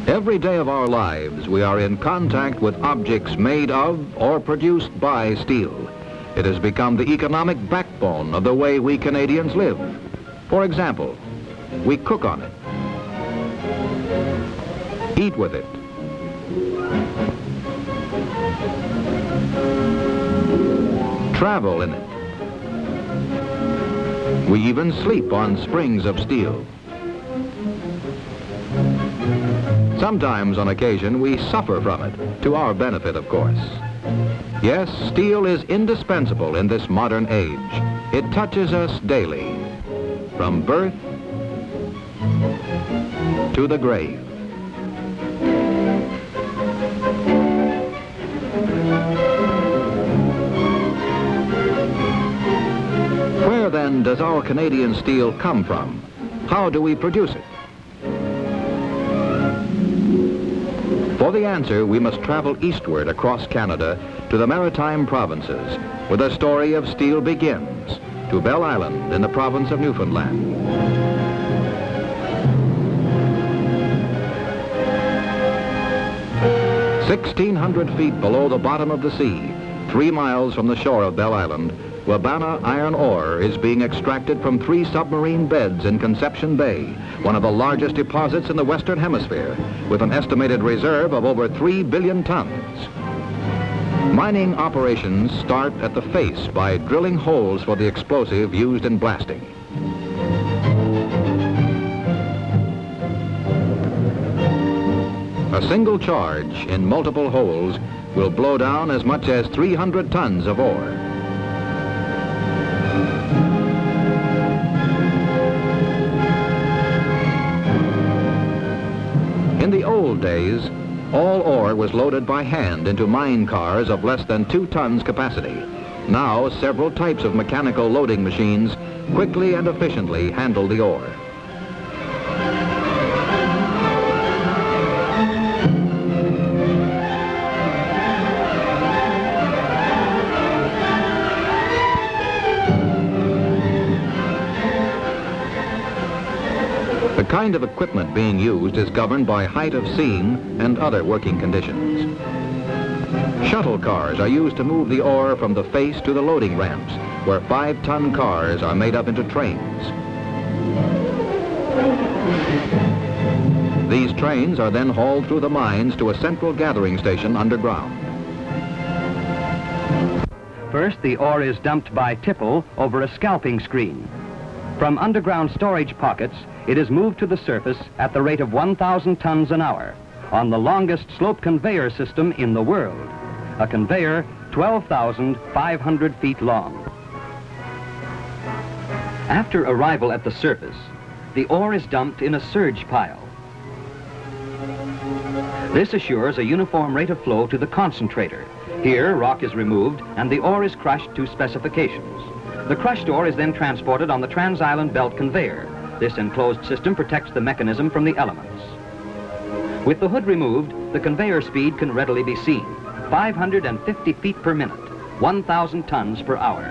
Every day of our lives, we are in contact with objects made of or produced by steel. It has become the economic backbone of the way we Canadians live. For example, we cook on it, eat with it, travel in it. We even sleep on springs of steel. Sometimes, on occasion, we suffer from it, to our benefit, of course. Yes, steel is indispensable in this modern age. It touches us daily, from birth to the grave. Where then does our Canadian steel come from? How do we produce it? For the answer, we must travel eastward across Canada to the maritime provinces, where the story of steel begins, to Bell Island in the province of Newfoundland. 1,600 feet below the bottom of the sea, 3 miles from the shore of Bell Island, Wabana iron ore is being extracted from 3 submarine beds in Conception Bay, one of the largest deposits in the Western Hemisphere, with an estimated reserve of over 3 billion tons. Mining operations start at the face by drilling holes for the explosive used in blasting. A single charge in multiple holes will blow down as much as 300 tons of ore. In the old days, all ore was loaded by hand into mine cars of less than 2 tons capacity. Now, several types of mechanical loading machines quickly and efficiently handle the ore. The kind of equipment being used is governed by height of seam and other working conditions. Shuttle cars are used to move the ore from the face to the loading ramps, where 5-ton cars are made up into trains. These trains are then hauled through the mines to a central gathering station underground. First, the ore is dumped by tipple over a scalping screen. From underground storage pockets, it is moved to the surface at the rate of 1,000 tons an hour on the longest slope conveyor system in the world, a conveyor 12,500 feet long. After arrival at the surface, the ore is dumped in a surge pile. This assures a uniform rate of flow to the concentrator. Here, rock is removed and the ore is crushed to specifications. The crushed ore is then transported on the Trans-Island Belt conveyor. This enclosed system protects the mechanism from the elements. With the hood removed, the conveyor speed can readily be seen, 550 feet per minute, 1,000 tons per hour.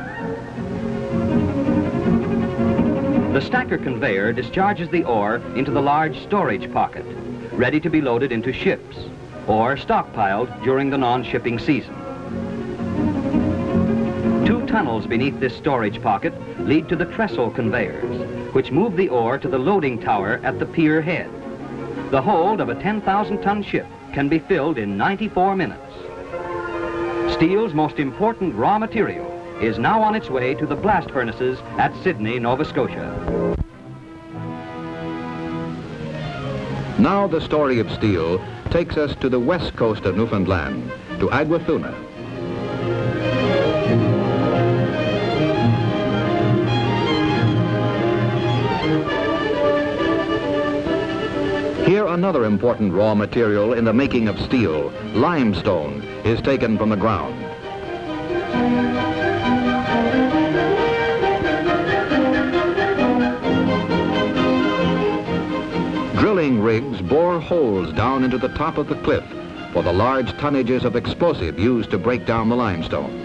The stacker conveyor discharges the ore into the large storage pocket, ready to be loaded into ships, or stockpiled during the non-shipping season. 2 tunnels beneath this storage pocket lead to the trestle conveyors, which move the ore to the loading tower at the pier head. The hold of a 10,000-ton ship can be filled in 94 minutes. Steel's most important raw material is now on its way to the blast furnaces at Sydney, Nova Scotia. Now the story of steel takes us to the west coast of Newfoundland, to Aguathuna. Here, another important raw material in the making of steel, limestone, is taken from the ground. Drilling rigs bore holes down into the top of the cliff for the large tonnages of explosive used to break down the limestone.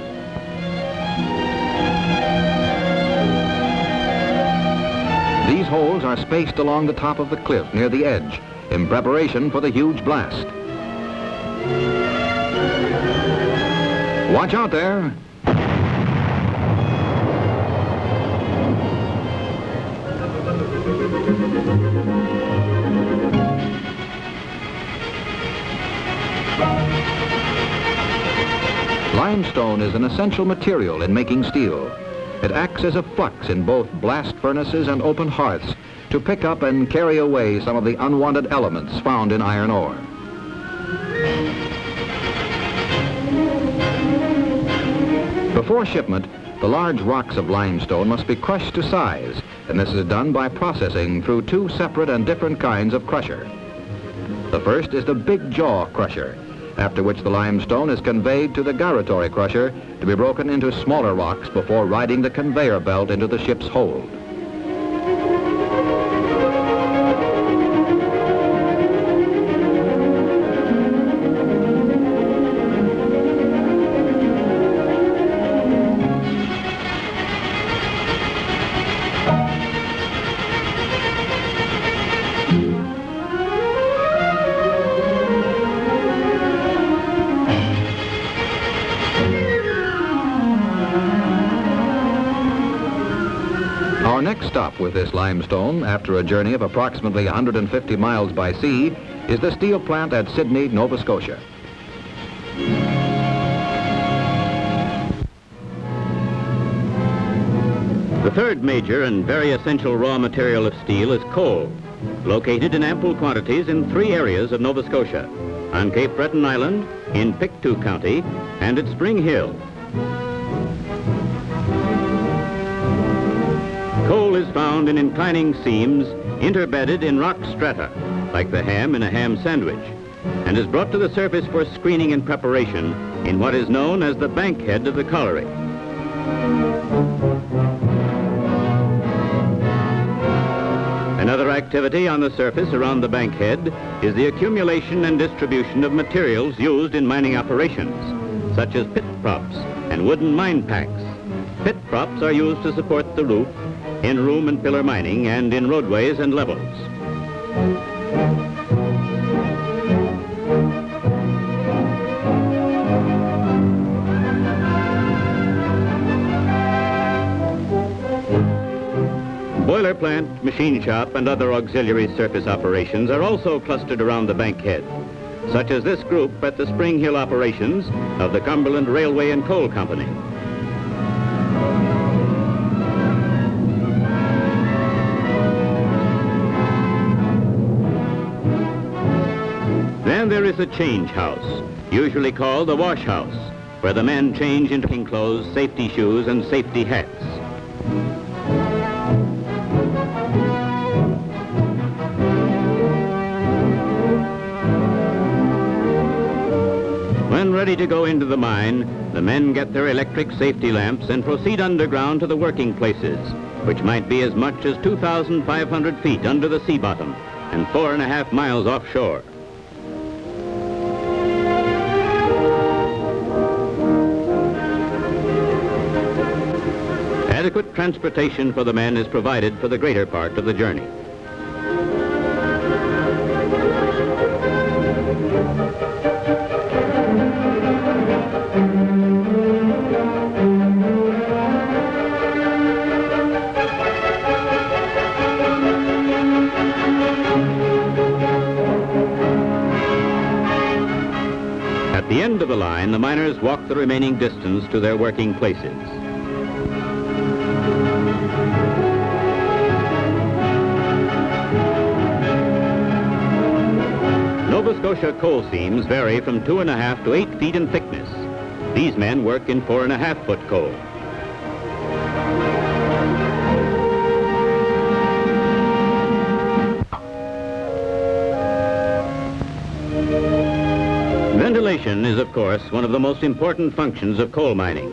These holes are spaced along the top of the cliff near the edge in preparation for the huge blast. Watch out there. Limestone is an essential material in making steel. It acts as a flux in both blast furnaces and open hearths to pick up and carry away some of the unwanted elements found in iron ore. Before shipment, the large rocks of limestone must be crushed to size, and this is done by processing through two separate and different kinds of crusher. The first is the big jaw crusher, after which the limestone is conveyed to the gyratory crusher to be broken into smaller rocks before riding the conveyor belt into the ship's hold. Our next stop with this limestone, after a journey of approximately 150 miles by sea, is the steel plant at Sydney, Nova Scotia. The third major and very essential raw material of steel is coal, located in ample quantities in three areas of Nova Scotia: on Cape Breton Island, in Pictou County, and at Spring Hill. Coal is found in inclining seams interbedded in rock strata, like the ham in a ham sandwich, and is brought to the surface for screening and preparation in what is known as the bank head of the colliery. Another activity on the surface around the bank head is the accumulation and distribution of materials used in mining operations, such as pit props and wooden mine packs. Pit props are used to support the roof in room and pillar mining and in roadways and levels. Boiler plant, machine shop, and other auxiliary surface operations are also clustered around the bank head, such as this group at the Spring Hill operations of the Cumberland Railway and Coal Company. Then there is a change house, usually called the wash house, where the men change into working clothes, safety shoes, and safety hats. When ready to go into the mine, the men get their electric safety lamps and proceed underground to the working places, which might be as much as 2,500 feet under the sea bottom and 4.5 miles offshore. Adequate transportation for the men is provided for the greater part of the journey. At the end of the line, the miners walk the remaining distance to their working places. Nova Scotia coal seams vary from 2.5 to 8 feet in thickness. These men work in 4.5-foot coal. Ventilation is, of course, one of the most important functions of coal mining.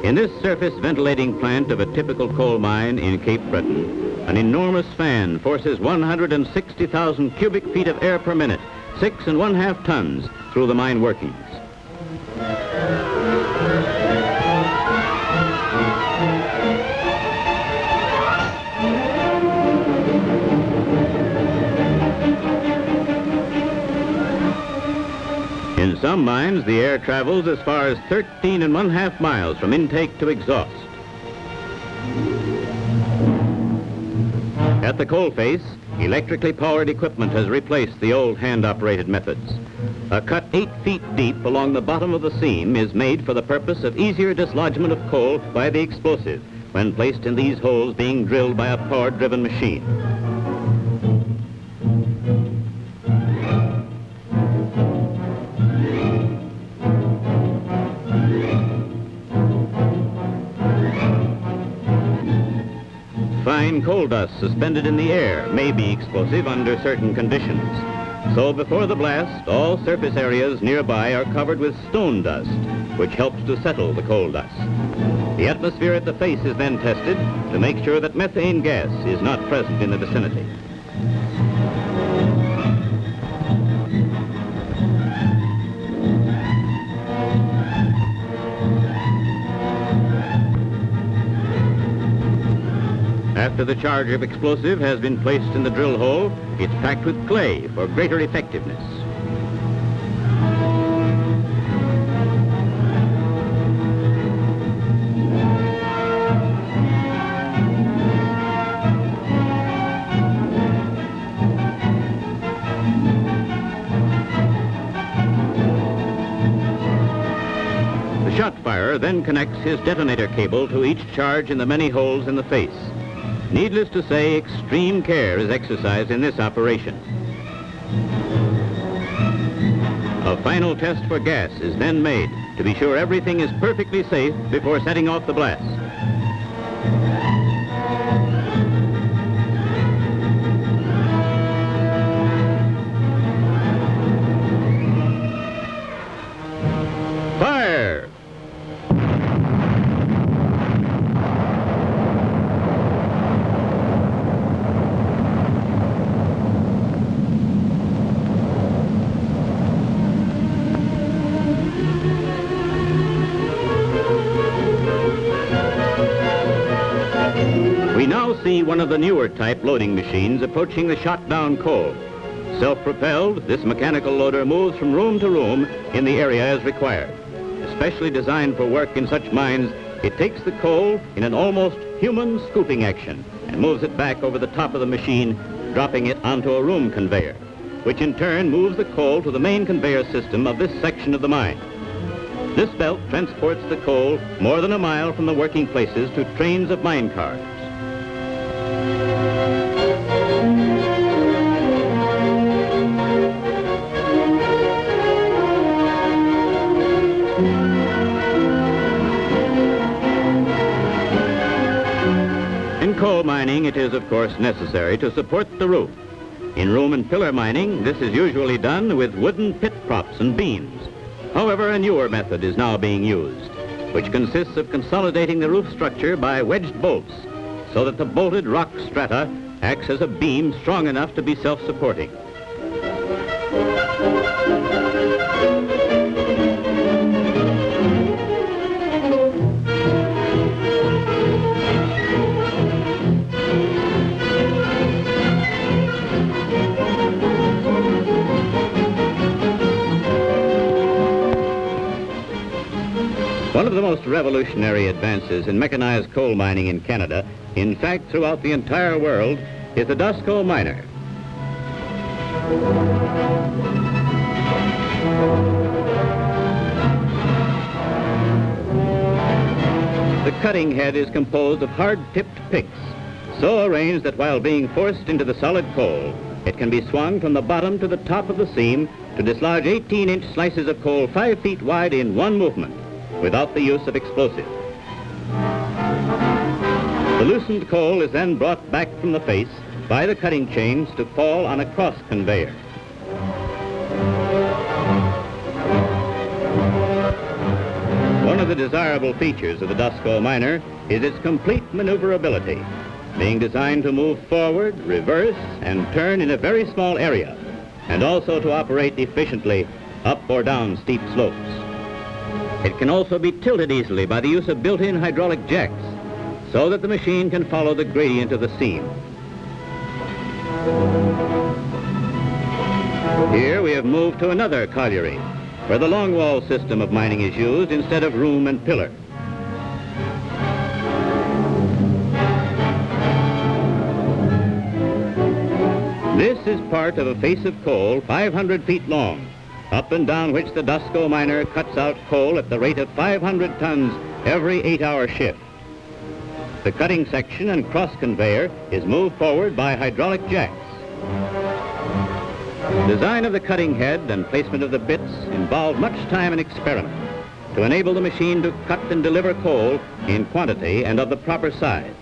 In this surface ventilating plant of a typical coal mine in Cape Breton, an enormous fan forces 160,000 cubic feet of air per minute, 6.5 tons, through the mine workings. In some mines, the air travels as far as 13½ miles from intake to exhaust. At the coalface, electrically powered equipment has replaced the old hand-operated methods. A cut 8 feet deep along the bottom of the seam is made for the purpose of easier dislodgement of coal by the explosive when placed in these holes being drilled by a power-driven machine. Fine coal dust suspended in the air may be explosive under certain conditions. So before the blast, all surface areas nearby are covered with stone dust, which helps to settle the coal dust. The atmosphere at the face is then tested to make sure that methane gas is not present in the vicinity. After the charge of explosive has been placed in the drill hole, it's packed with clay for greater effectiveness. The shot firer then connects his detonator cable to each charge in the many holes in the face. Needless to say, extreme care is exercised in this operation. A final test for gas is then made to be sure everything is perfectly safe before setting off the blast. Fire! We now see one of the newer type loading machines approaching the shot-down coal. Self-propelled, this mechanical loader moves from room to room in the area as required. Especially designed for work in such mines, it takes the coal in an almost human scooping action and moves it back over the top of the machine, dropping it onto a room conveyor, which in turn moves the coal to the main conveyor system of this section of the mine. This belt transports the coal more than a mile from the working places to trains of mine cars. In coal mining, it is, of course, necessary to support the roof. In room and pillar mining, this is usually done with wooden pit props and beams. However, a newer method is now being used, which consists of consolidating the roof structure by wedged bolts, so that the bolted rock strata acts as a beam strong enough to be self-supporting. One of the most revolutionary advances in mechanized coal mining in Canada, in fact throughout the entire world, is the DOSCO miner. The cutting head is composed of hard-tipped picks, so arranged that while being forced into the solid coal, it can be swung from the bottom to the top of the seam to dislodge 18-inch slices of coal 5 feet wide in one movement, without the use of explosive. The loosened coal is then brought back from the face by the cutting chains to fall on a cross conveyor. One of the desirable features of the DOSCO miner is its complete maneuverability, being designed to move forward, reverse, and turn in a very small area, and also to operate efficiently up or down steep slopes. It can also be tilted easily by the use of built-in hydraulic jacks, so that the machine can follow the gradient of the seam. Here we have moved to another colliery, where the long wall system of mining is used instead of room and pillar. This is part of a face of coal 500 feet long, up and down which the DOSCO miner cuts out coal at the rate of 500 tons every 8-hour shift. The cutting section and cross conveyor is moved forward by hydraulic jacks. Design of the cutting head and placement of the bits involve much time and experiment to enable the machine to cut and deliver coal in quantity and of the proper size.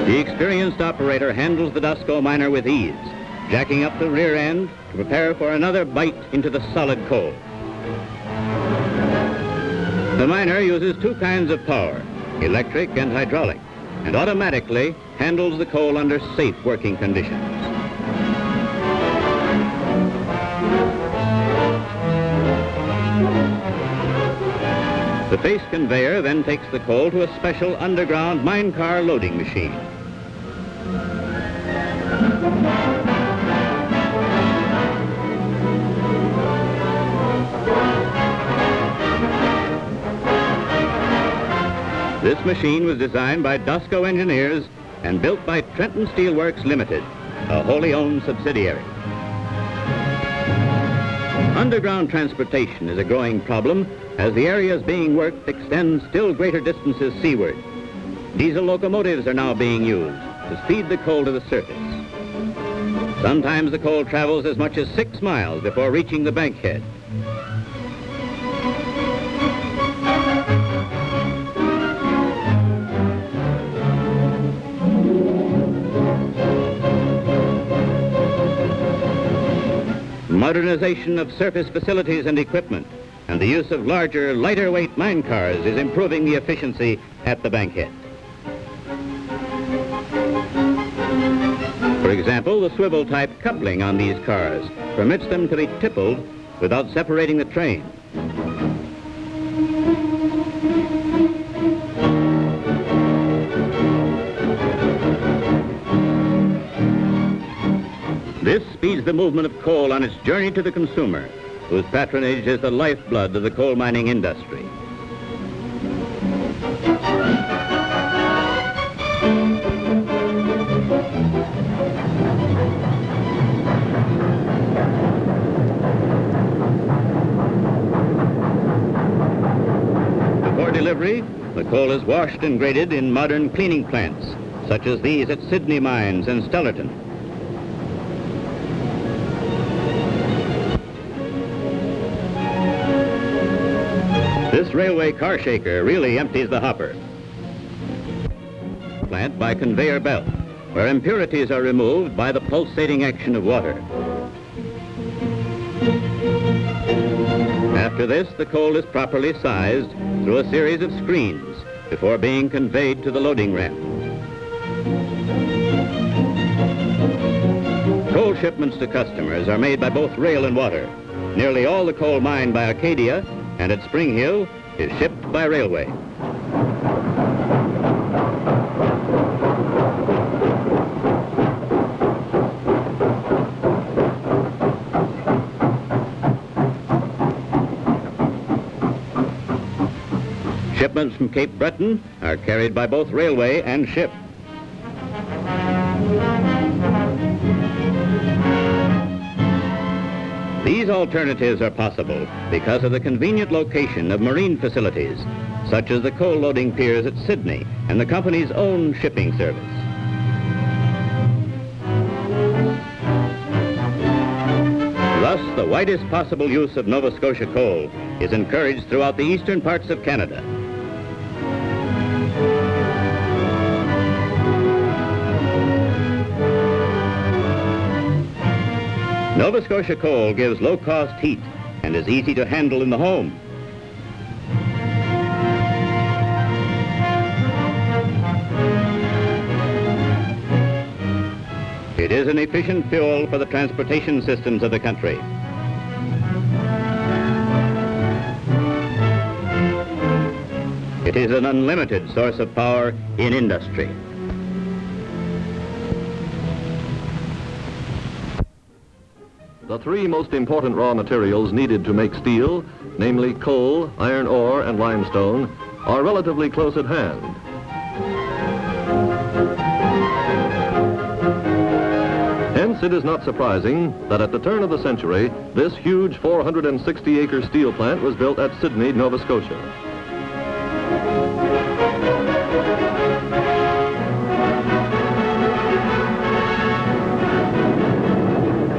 The experienced operator handles the DOSCO miner with ease, jacking up the rear end to prepare for another bite into the solid coal. The miner uses two kinds of power, electric and hydraulic, and automatically handles the coal under safe working conditions. The face conveyor then takes the coal to a special underground mine car loading machine. This machine was designed by DOSCO engineers and built by Trenton Steelworks Limited, a wholly owned subsidiary. Underground transportation is a growing problem as the areas being worked extend still greater distances seaward. Diesel locomotives are now being used to speed the coal to the surface. Sometimes the coal travels as much as 6 miles before reaching the bankhead. Modernization of surface facilities and equipment and the use of larger, lighter weight mine cars is improving the efficiency at the bankhead. For example, the swivel type coupling on these cars permits them to be tippled without separating the train. This speeds the movement of coal on its journey to the consumer, whose patronage is the lifeblood of the coal mining industry. Before delivery, the coal is washed and graded in modern cleaning plants, such as these at Sydney Mines and Stellarton. This railway car shaker really empties the hopper. Plant by conveyor belt, where impurities are removed by the pulsating action of water. After this, the coal is properly sized through a series of screens before being conveyed to the loading ramp. Coal shipments to customers are made by both rail and water. Nearly all the coal mined by Acadia and at Spring Hill is shipped by railway. Shipments from Cape Breton are carried by both railway and ship. These alternatives are possible because of the convenient location of marine facilities, such as the coal loading piers at Sydney and the company's own shipping service. Thus, the widest possible use of Nova Scotia coal is encouraged throughout the eastern parts of Canada. Nova Scotia coal gives low-cost heat and is easy to handle in the home. It is an efficient fuel for the transportation systems of the country. It is an unlimited source of power in industry. The three most important raw materials needed to make steel, namely coal, iron ore, and limestone, are relatively close at hand. Hence, it is not surprising that at the turn of the century, this huge 460-acre steel plant was built at Sydney, Nova Scotia.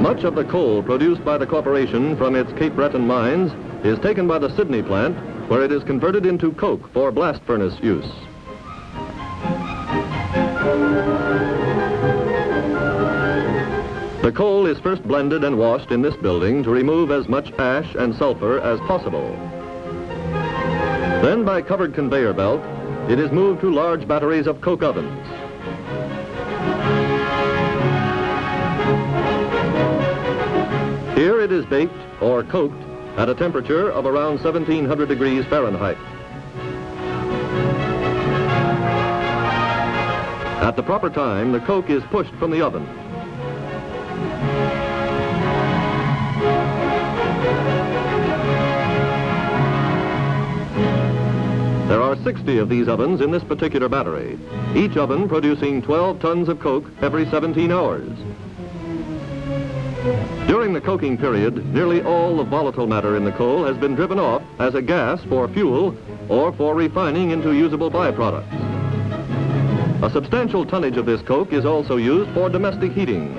Much of the coal produced by the corporation from its Cape Breton mines is taken by the Sydney plant, where it is converted into coke for blast furnace use. The coal is first blended and washed in this building to remove as much ash and sulfur as possible. Then, by covered conveyor belt, it is moved to large batteries of coke ovens. Here it is baked or coked at a temperature of around 1700 degrees Fahrenheit. At the proper time, the coke is pushed from the oven. There are 60 of these ovens in this particular battery, each oven producing 12 tons of coke every 17 hours. During the coking period, nearly all the volatile matter in the coal has been driven off as a gas for fuel or for refining into usable byproducts. A substantial tonnage of this coke is also used for domestic heating.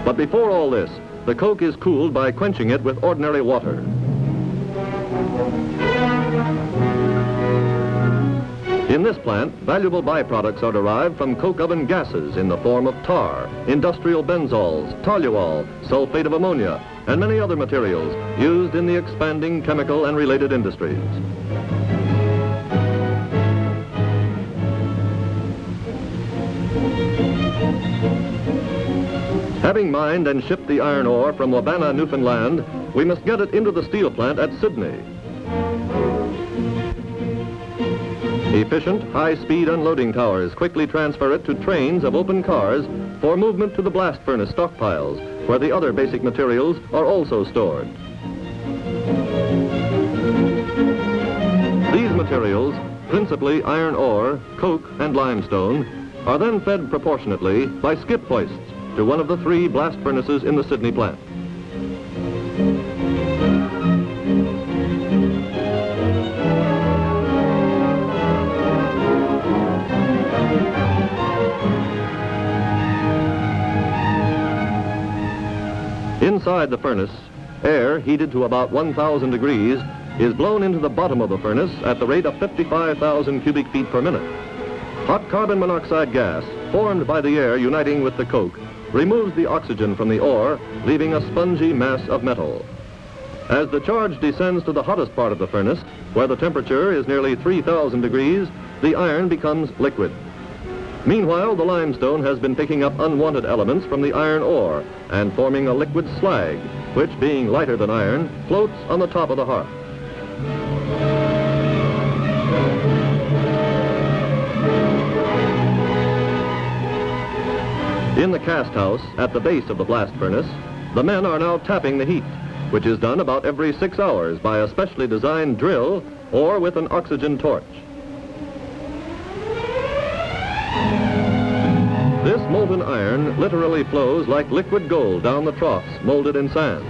But before all this, the coke is cooled by quenching it with ordinary water. In this plant, valuable byproducts are derived from coke oven gases in the form of tar, industrial benzols, toluol, sulfate of ammonia, and many other materials used in the expanding chemical and related industries. Having mined and shipped the iron ore from Wabana, Newfoundland, we must get it into the steel plant at Sydney. Efficient, high-speed unloading towers quickly transfer it to trains of open cars for movement to the blast furnace stockpiles, where the other basic materials are also stored. These materials, principally iron ore, coke, and limestone, are then fed proportionately by skip hoists to one of the three blast furnaces in the Sydney plant. Inside the furnace, air heated to about 1,000 degrees is blown into the bottom of the furnace at the rate of 55,000 cubic feet per minute. Hot carbon monoxide gas, formed by the air uniting with the coke, removes the oxygen from the ore, leaving a spongy mass of metal. As the charge descends to the hottest part of the furnace, where the temperature is nearly 3,000 degrees, the iron becomes liquid. Meanwhile, the limestone has been picking up unwanted elements from the iron ore and forming a liquid slag, which, being lighter than iron, floats on the top of the hearth. In the cast house, at the base of the blast furnace, the men are now tapping the heat, which is done about every 6 hours by a specially designed drill or with an oxygen torch. This molten iron literally flows like liquid gold down the troughs molded in sand.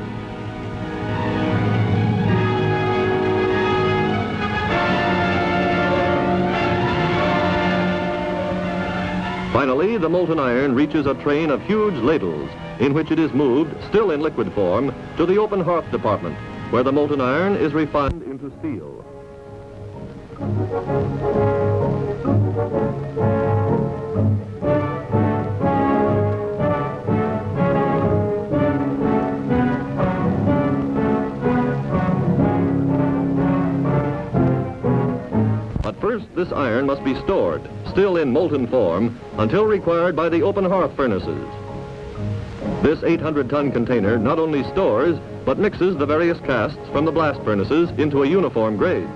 Finally, the molten iron reaches a train of huge ladles in which it is moved, still in liquid form, to the open hearth department, where the molten iron is refined into steel. First, this iron must be stored, still in molten form, until required by the open hearth furnaces. This 800-ton container not only stores, but mixes the various casts from the blast furnaces into a uniform grade.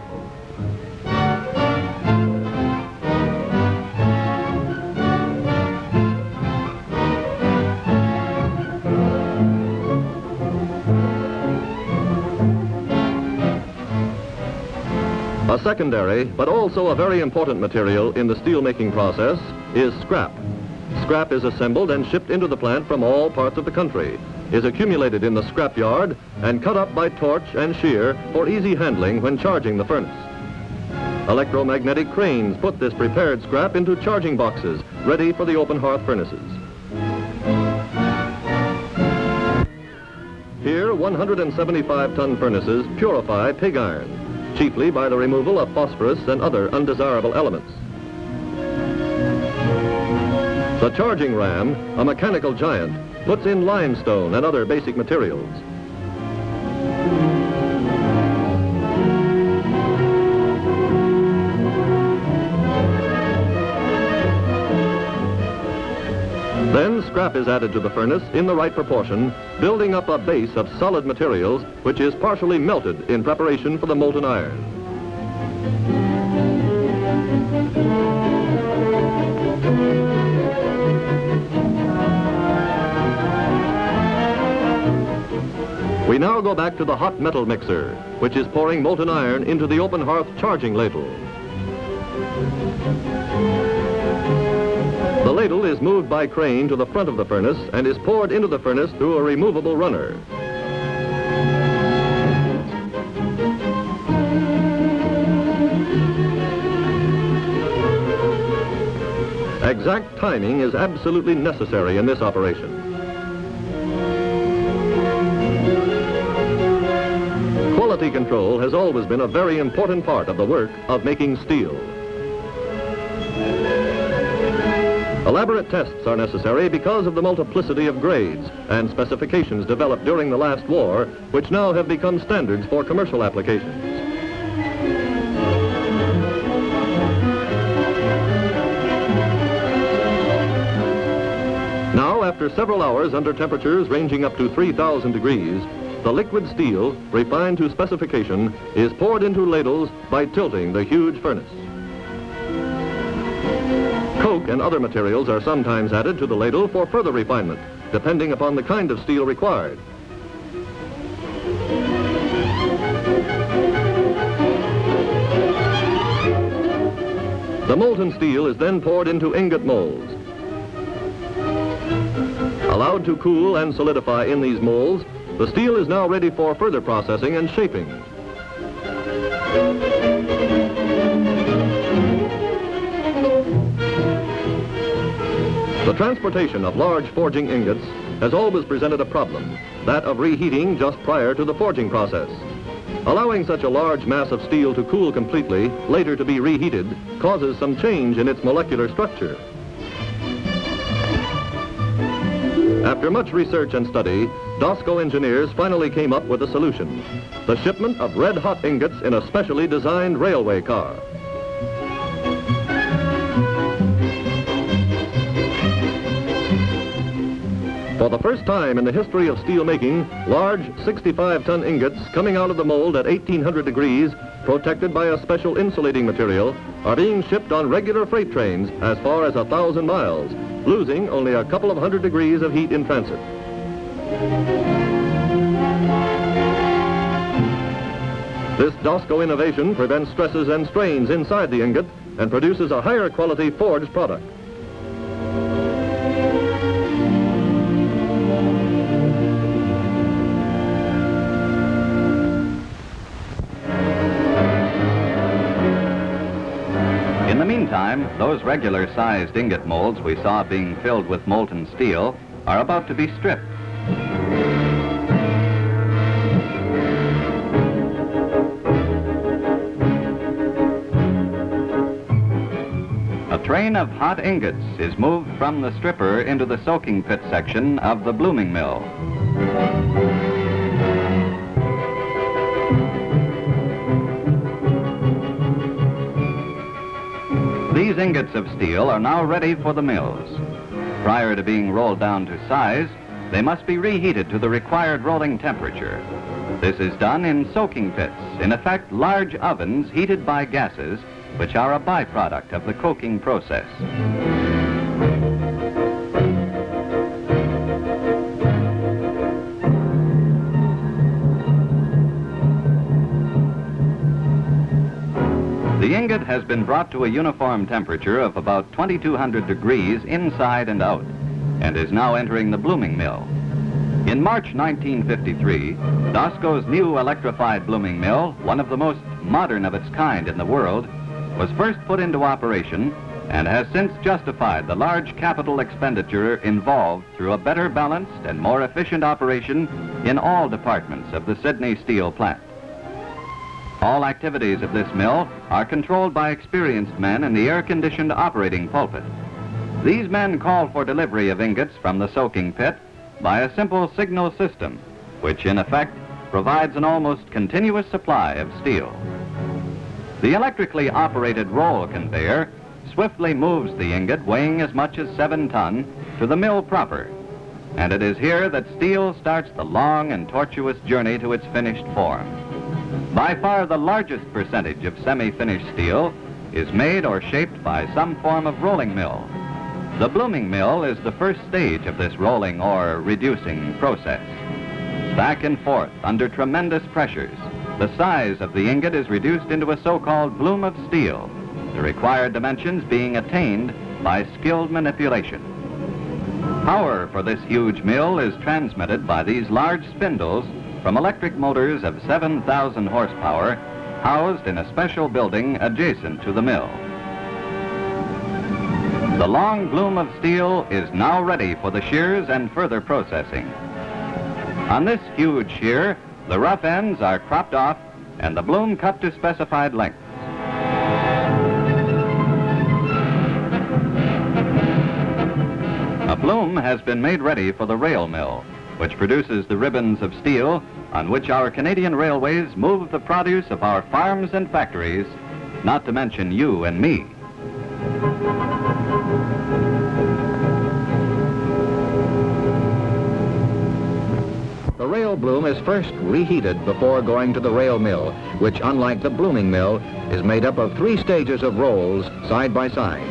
A secondary, but also a very important material in the steel-making process is scrap. Scrap is assembled and shipped into the plant from all parts of the country, is accumulated in the scrap yard, and cut up by torch and shear for easy handling when charging the furnace. Electromagnetic cranes put this prepared scrap into charging boxes, ready for the open hearth furnaces. Here, 175-ton furnaces purify pig iron, chiefly by the removal of phosphorus and other undesirable elements. The charging ram, a mechanical giant, puts in limestone and other basic materials. Then scrap is added to the furnace in the right proportion, building up a base of solid materials which is partially melted in preparation for the molten iron. We now go back to the hot metal mixer, which is pouring molten iron into the open hearth charging ladle. The ladle is moved by crane to the front of the furnace and is poured into the furnace through a removable runner. Exact timing is absolutely necessary in this operation. Quality control has always been a very important part of the work of making steel. Elaborate tests are necessary because of the multiplicity of grades and specifications developed during the last war, which now have become standards for commercial applications. Now, after several hours under temperatures ranging up to 3,000 degrees, the liquid steel, refined to specification, is poured into ladles by tilting the huge furnace. Coke and other materials are sometimes added to the ladle for further refinement, depending upon the kind of steel required. The molten steel is then poured into ingot molds. Allowed to cool and solidify in these molds, the steel is now ready for further processing and shaping. The transportation of large forging ingots has always presented a problem, that of reheating just prior to the forging process. Allowing such a large mass of steel to cool completely, later to be reheated, causes some change in its molecular structure. After much research and study, DOSCO engineers finally came up with a solution: the shipment of red-hot ingots in a specially designed railway car. For the first time in the history of steel making, large 65-ton ingots coming out of the mold at 1800 degrees, protected by a special insulating material, are being shipped on regular freight trains as far as 1,000 miles, losing only a couple of hundred degrees of heat in transit. This DOSCO innovation prevents stresses and strains inside the ingot and produces a higher quality forged product. In the meantime, those regular-sized ingot molds we saw being filled with molten steel are about to be stripped. A train of hot ingots is moved from the stripper into the soaking pit section of the blooming mill. These ingots of steel are now ready for the mills. Prior to being rolled down to size, they must be reheated to the required rolling temperature. This is done in soaking pits, in effect large ovens heated by gases, which are a byproduct of the coking process. ingot has been brought to a uniform temperature of about 2200 degrees inside and out, and is now entering the blooming mill. In March 1953, DOSCO's new electrified blooming mill, one of the most modern of its kind in the world, was first put into operation and has since justified the large capital expenditure involved through a better balanced and more efficient operation in all departments of the Sydney steel plant. All activities of this mill are controlled by experienced men in the air-conditioned operating pulpit. These men call for delivery of ingots from the soaking pit by a simple signal system, which in effect provides an almost continuous supply of steel. The electrically operated roll conveyor swiftly moves the ingot weighing as much as 7 tons to the mill proper, and it is here that steel starts the long and tortuous journey to its finished form. By far the largest percentage of semi-finished steel is made or shaped by some form of rolling mill. The blooming mill is the first stage of this rolling or reducing process. Back and forth under tremendous pressures, the size of the ingot is reduced into a so-called bloom of steel, the required dimensions being attained by skilled manipulation. Power for this huge mill is transmitted by these large spindles from electric motors of 7,000 horsepower housed in a special building adjacent to the mill. The long bloom of steel is now ready for the shears and further processing. On this huge shear, the rough ends are cropped off and the bloom cut to specified lengths. A bloom has been made ready for the rail mill, which produces the ribbons of steel on which our Canadian railways move the produce of our farms and factories, not to mention you and me. The rail bloom is first reheated before going to the rail mill, which, unlike the blooming mill, is made up of 3 stages of rolls side by side.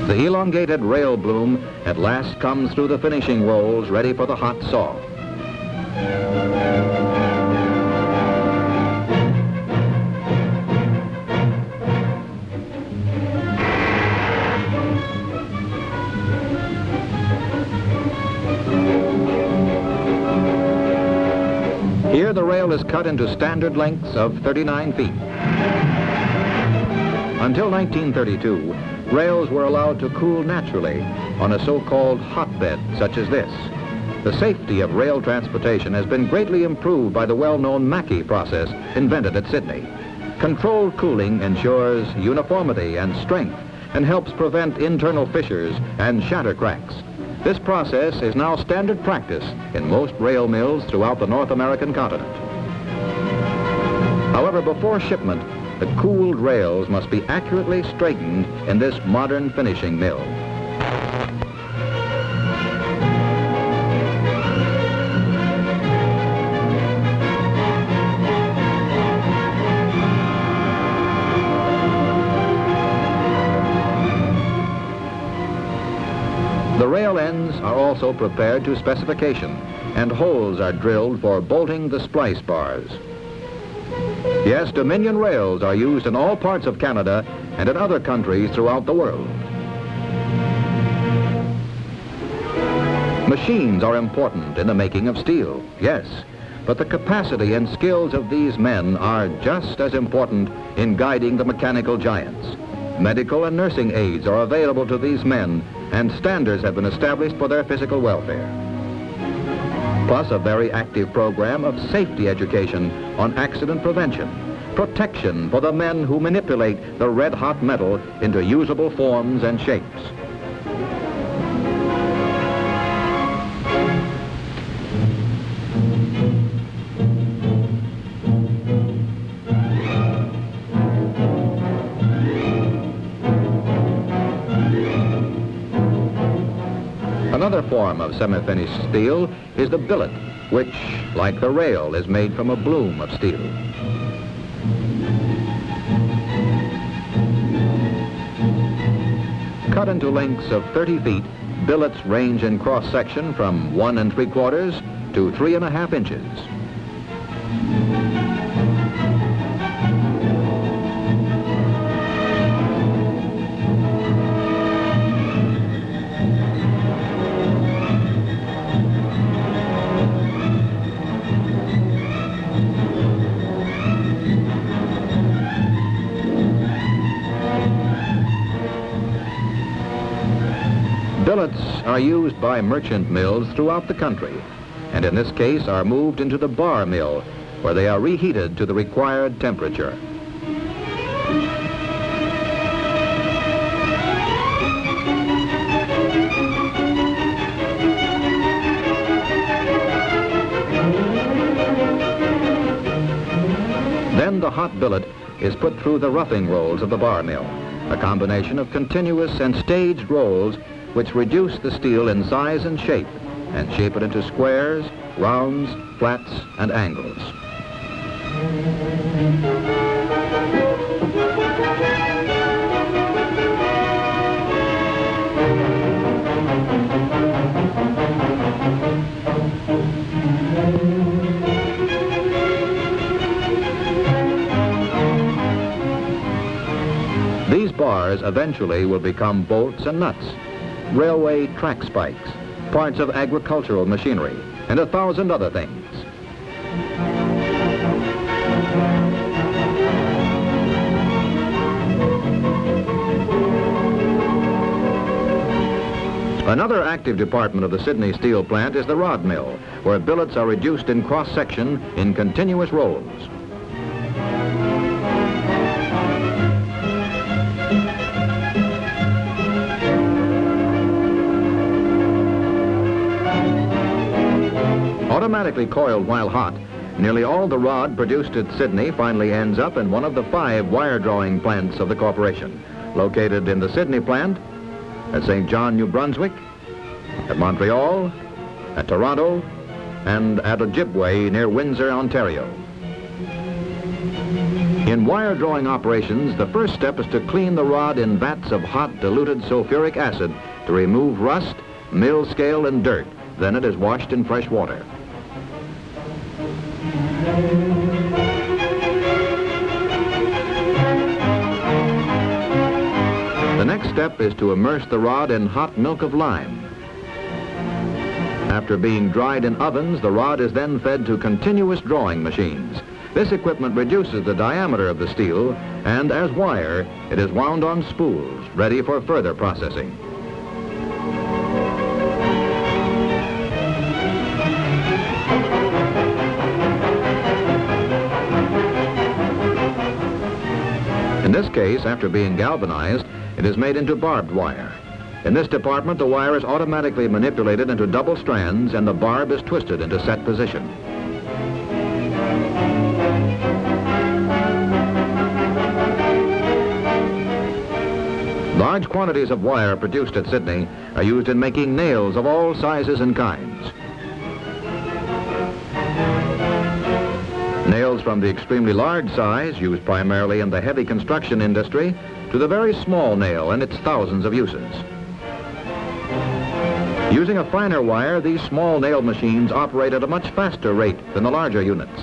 The elongated rail bloom at last comes through the finishing rolls ready for the hot saw. Here the rail is cut into standard lengths of 39 feet. Until 1932, rails were allowed to cool naturally on a so-called hotbed such as this. The safety of rail transportation has been greatly improved by the well-known Mackey process invented at Sydney. Controlled cooling ensures uniformity and strength and helps prevent internal fissures and shatter cracks. This process is now standard practice in most rail mills throughout the North American continent. However, before shipment, the cooled rails must be accurately straightened in this modern finishing mill. The rail ends are also prepared to specification, and holes are drilled for bolting the splice bars. Yes, Dominion rails are used in all parts of Canada and in other countries throughout the world. Machines are important in the making of steel, yes, but the capacity and skills of these men are just as important in guiding the mechanical giants. Medical and nursing aids are available to these men, and standards have been established for their physical welfare. Plus a very active program of safety education on accident prevention, protection for the men who manipulate the red-hot metal into usable forms and shapes. Another form of semi-finished steel is the billet, which, like the rail, is made from a bloom of steel. Cut into lengths of 30 feet, billets range in cross-section from 1 3/4 to 3 1/2 inches. Billets are used by merchant mills throughout the country, and in this case are moved into the bar mill, where they are reheated to the required temperature. Then the hot billet is put through the roughing rolls of the bar mill, a combination of continuous and staged rolls which reduce the steel in size and shape it into squares, rounds, flats, and angles. These bars eventually will become bolts and nuts, railway track spikes, parts of agricultural machinery, and 1,000 other things. Another active department of the Sydney steel plant is the rod mill, where billets are reduced in cross-section in continuous rolls. Automatically coiled while hot, nearly all the rod produced at Sydney finally ends up in one of the 5 wire drawing plants of the corporation, located in the Sydney plant, at St. John, New Brunswick, at Montreal, at Toronto, and at Ojibwe near Windsor, Ontario. In wire drawing operations, the first step is to clean the rod in vats of hot diluted sulfuric acid to remove rust, mill scale, and dirt. Then it is washed in fresh water. The next step is to immerse the rod in hot milk of lime. After being dried in ovens, the rod is then fed to continuous drawing machines. This equipment reduces the diameter of the steel, and as wire, it is wound on spools, ready for further processing. In this case, after being galvanized, it is made into barbed wire. In this department, the wire is automatically manipulated into double strands and the barb is twisted into set position. Large quantities of wire produced at Sydney are used in making nails of all sizes and kinds. Nails from the extremely large size, used primarily in the heavy construction industry, to the very small nail and its thousands of uses. Using a finer wire, these small nail machines operate at a much faster rate than the larger units.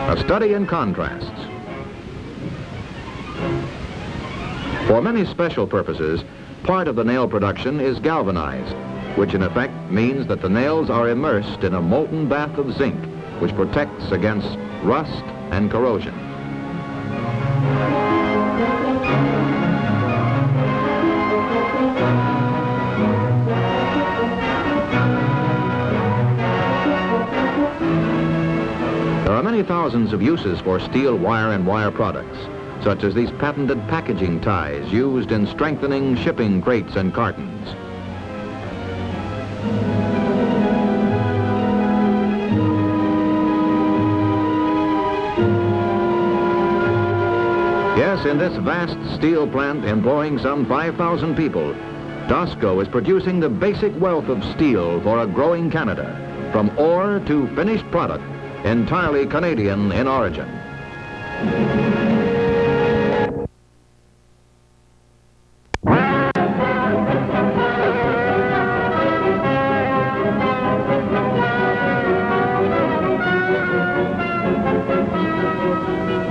A study in contrasts. For many special purposes, part of the nail production is galvanized, which in effect means that the nails are immersed in a molten bath of zinc, which protects against rust and corrosion. There are many thousands of uses for steel wire and wire products, such as these patented packaging ties used in strengthening shipping crates and cartons. Yes, in this vast steel plant employing some 5,000 people, DOSCO is producing the basic wealth of steel for a growing Canada, from ore to finished product, entirely Canadian in origin.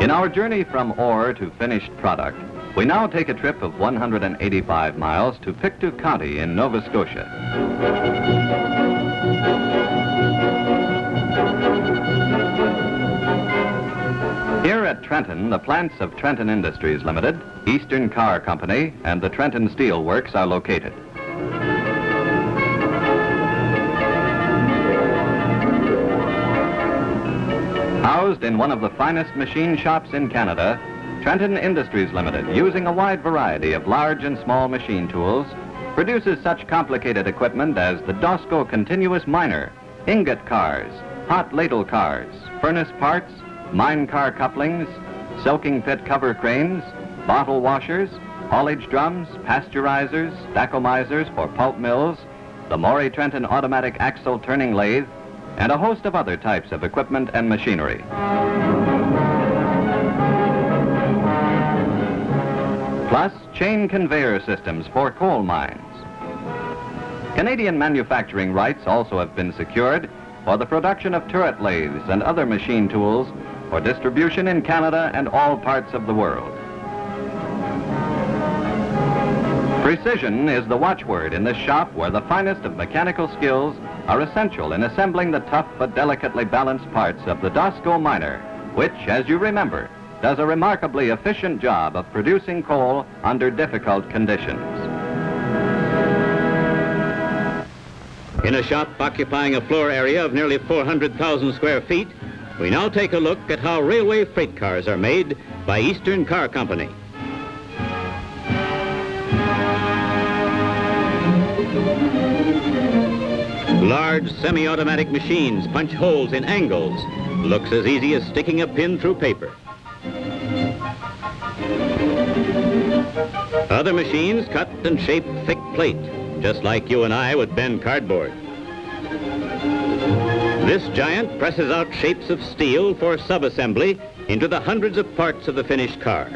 In our journey from ore to finished product, we now take a trip of 185 miles to Pictou County in Nova Scotia. Here at Trenton, the plants of Trenton Industries Limited, Eastern Car Company, and the Trenton Steel Works are located. Housed in one of the finest machine shops in Canada, Trenton Industries Limited, using a wide variety of large and small machine tools, produces such complicated equipment as the DOSCO continuous miner, ingot cars, hot ladle cars, furnace parts, mine car couplings, soaking pit cover cranes, bottle washers, haulage drums, pasteurizers, stackomizers for pulp mills, the Maury Trenton automatic axle turning lathe, and a host of other types of equipment and machinery. Plus, chain conveyor systems for coal mines. Canadian manufacturing rights also have been secured for the production of turret lathes and other machine tools for distribution in Canada and all parts of the world. Precision is the watchword in this shop where the finest of mechanical skills are essential in assembling the tough but delicately balanced parts of the DOSCO miner, which, as you remember, does a remarkably efficient job of producing coal under difficult conditions. In a shop occupying a floor area of nearly 400,000 square feet, we now take a look at how railway freight cars are made by Eastern Car Company. Large semi-automatic machines punch holes in angles. Looks as easy as sticking a pin through paper. Other machines cut and shape thick plate, just like you and I would bend cardboard. This giant presses out shapes of steel for sub-assembly into the hundreds of parts of the finished car.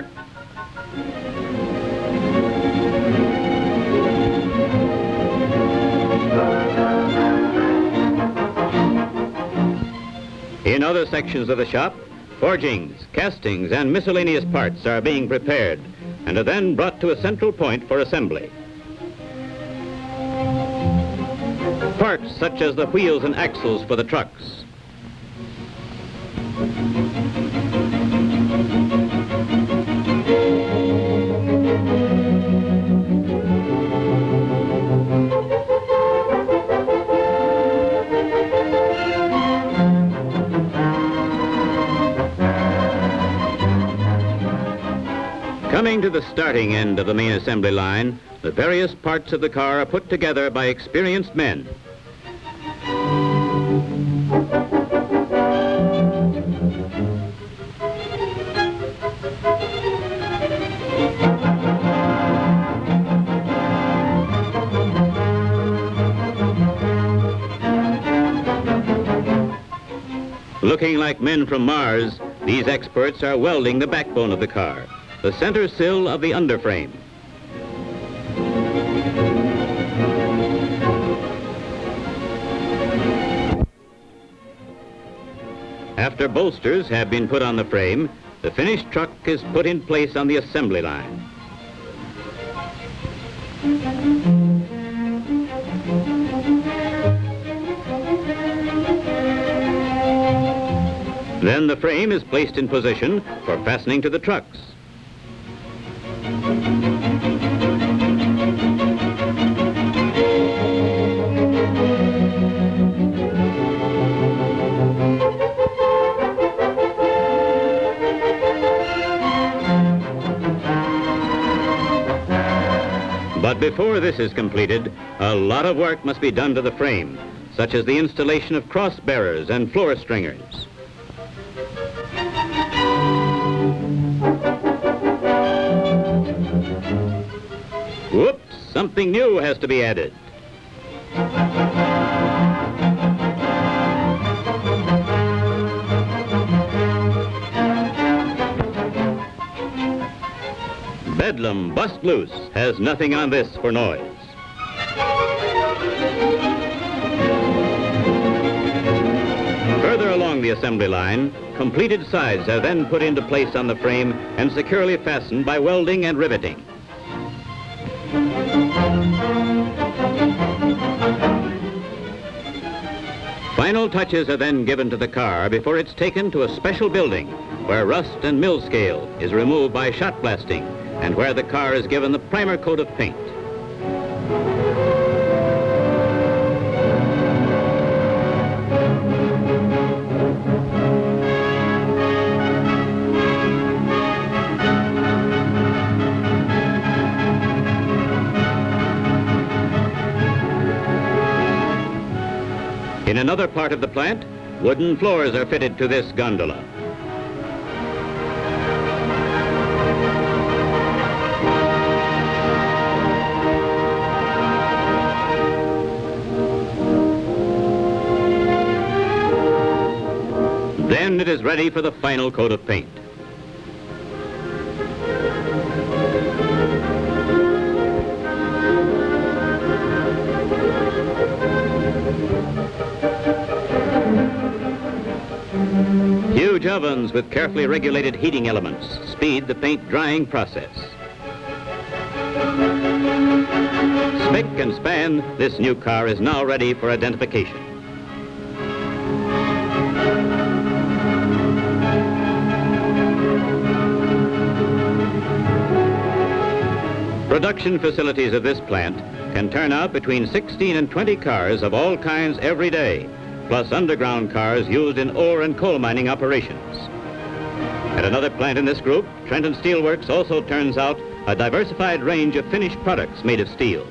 In other sections of the shop, forgings, castings, and miscellaneous parts are being prepared and are then brought to a central point for assembly. Parts such as the wheels and axles for the trucks. Coming to the starting end of the main assembly line, the various parts of the car are put together by experienced men. Looking like men from Mars, these experts are welding the backbone of the car, the center sill of the underframe. After bolsters have been put on the frame, the finished truck is put in place on the assembly line. Then the frame is placed in position for fastening to the trucks. But before this is completed, a lot of work must be done to the frame, such as the installation of cross bearers and floor stringers. Whoops, something new has to be added. Bedlam Bust Loose has nothing on this for noise. Further along the assembly line, completed sides are then put into place on the frame and securely fastened by welding and riveting. Final touches are then given to the car before it's taken to a special building where rust and mill scale is removed by shot blasting and where the car is given the primer coat of paint. In another part of the plant, wooden floors are fitted to this gondola. Then it is ready for the final coat of paint. Huge ovens with carefully regulated heating elements speed the paint drying process. Spick and span, this new car is now ready for identification. Production facilities of this plant can turn out between 16 and 20 cars of all kinds every day, plus underground cars used in ore and coal mining operations. At another plant in this group, Trenton Steel Works also turns out a diversified range of finished products made of steel.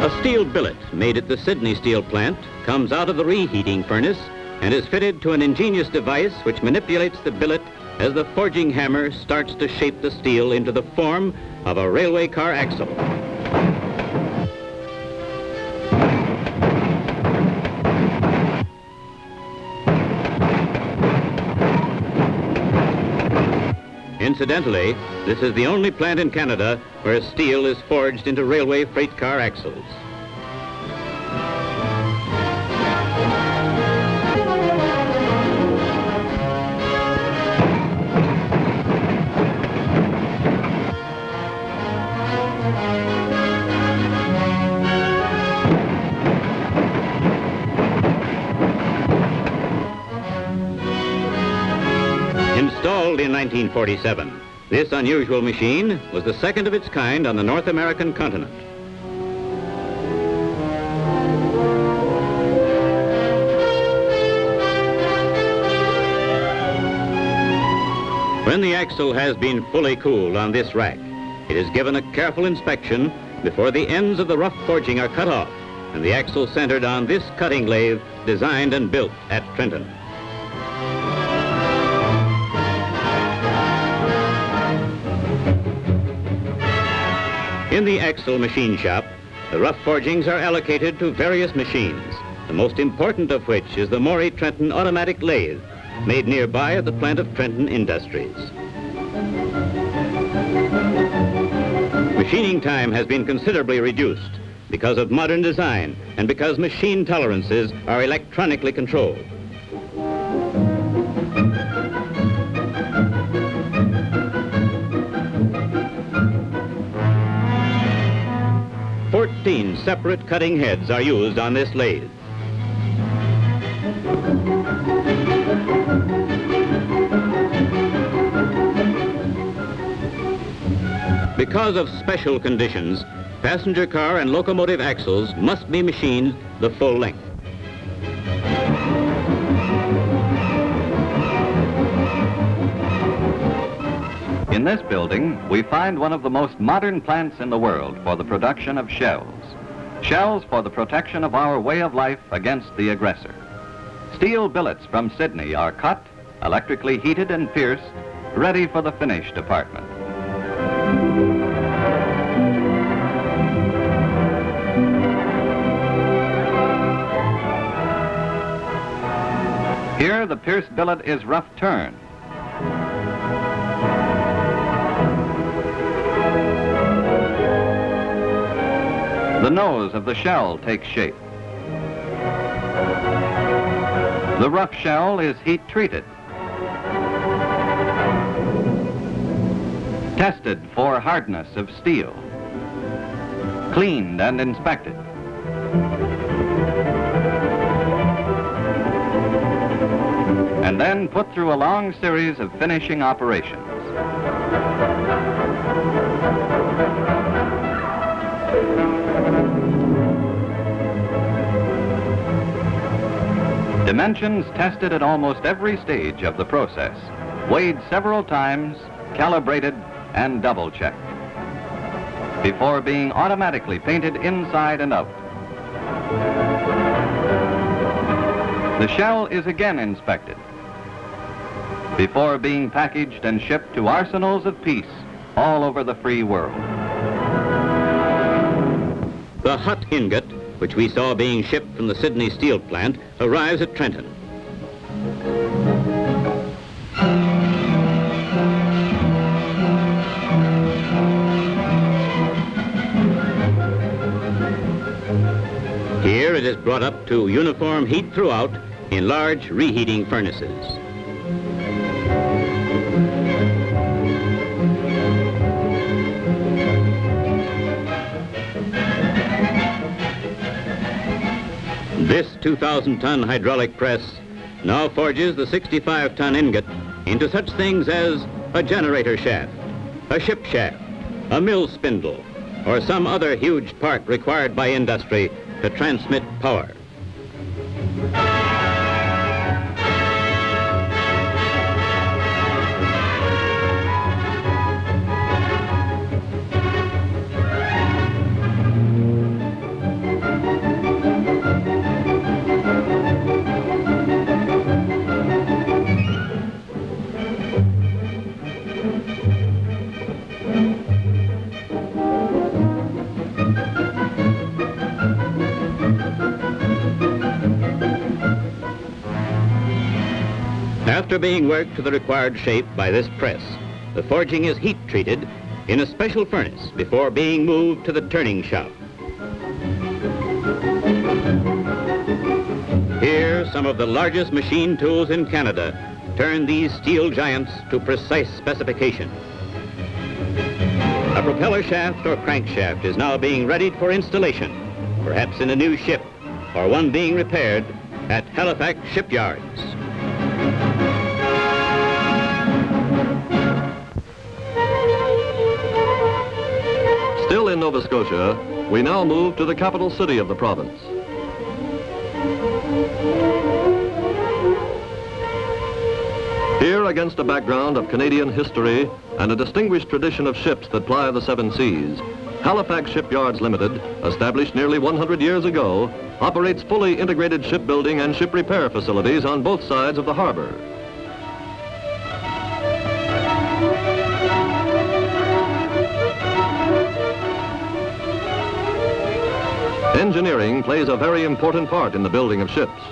A steel billet made at the Sydney Steel Plant comes out of the reheating furnace and is fitted to an ingenious device which manipulates the billet as the forging hammer starts to shape the steel into the form of a railway car axle. Incidentally, this is the only plant in Canada where steel is forged into railway freight car axles. Installed in 1947, this unusual machine was the second of its kind on the North American continent. When the axle has been fully cooled on this rack, it is given a careful inspection before the ends of the rough forging are cut off and the axle centered on this cutting lathe designed and built at Trenton. In the axle machine shop, the rough forgings are allocated to various machines, the most important of which is the Maury Trenton automatic lathe, made nearby at the plant of Trenton Industries. Machining time has been considerably reduced because of modern design and because machine tolerances are electronically controlled. Separate cutting heads are used on this lathe. Because of special conditions, passenger car and locomotive axles must be machined the full length. In this building, we find one of the most modern plants in the world for the production of shells. Shells for the protection of our way of life against the aggressor. Steel billets from Sydney are cut, electrically heated and pierced, ready for the finish department. Here, the pierced billet is rough turned. The nose of the shell takes shape. The rough shell is heat treated, tested for hardness of steel, cleaned and inspected. and then put through a long series of finishing operations. Dimensions tested at almost every stage of the process, weighed several times, calibrated, and double-checked before being automatically painted inside and out. The shell is again inspected before being packaged and shipped to arsenals of peace all over the free world. The hot ingot, which we saw being shipped from the Sydney steel plant, arrives at Trenton. Here it is brought up to uniform heat throughout in large reheating furnaces. This 2,000-ton hydraulic press now forges the 65-ton ingot into such things as a generator shaft, a ship shaft, a mill spindle, or some other huge part required by industry to transmit power. After being worked to the required shape by this press, the forging is heat treated in a special furnace before being moved to the turning shop. Here, some of the largest machine tools in Canada turn these steel giants to precise specification. A propeller shaft or crankshaft is now being readied for installation, perhaps in a new ship or one being repaired at Halifax shipyards. Still in Nova Scotia, we now move to the capital city of the province. Here, against a background of Canadian history and a distinguished tradition of ships that ply the seven seas, Halifax Shipyards Limited, established nearly 100 years ago, operates fully integrated shipbuilding and ship repair facilities on both sides of the harbor. Engineering plays a very important part in the building of ships.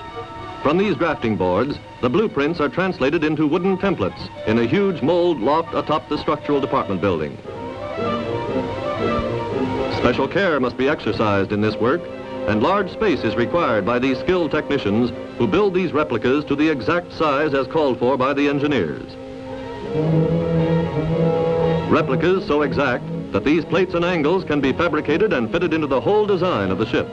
From these drafting boards, the blueprints are translated into wooden templates in a huge mold loft atop the structural department building. Special care must be exercised in this work, and large space is required by these skilled technicians who build these replicas to the exact size as called for by the engineers. Replicas so exact that these plates and angles can be fabricated and fitted into the whole design of the ship.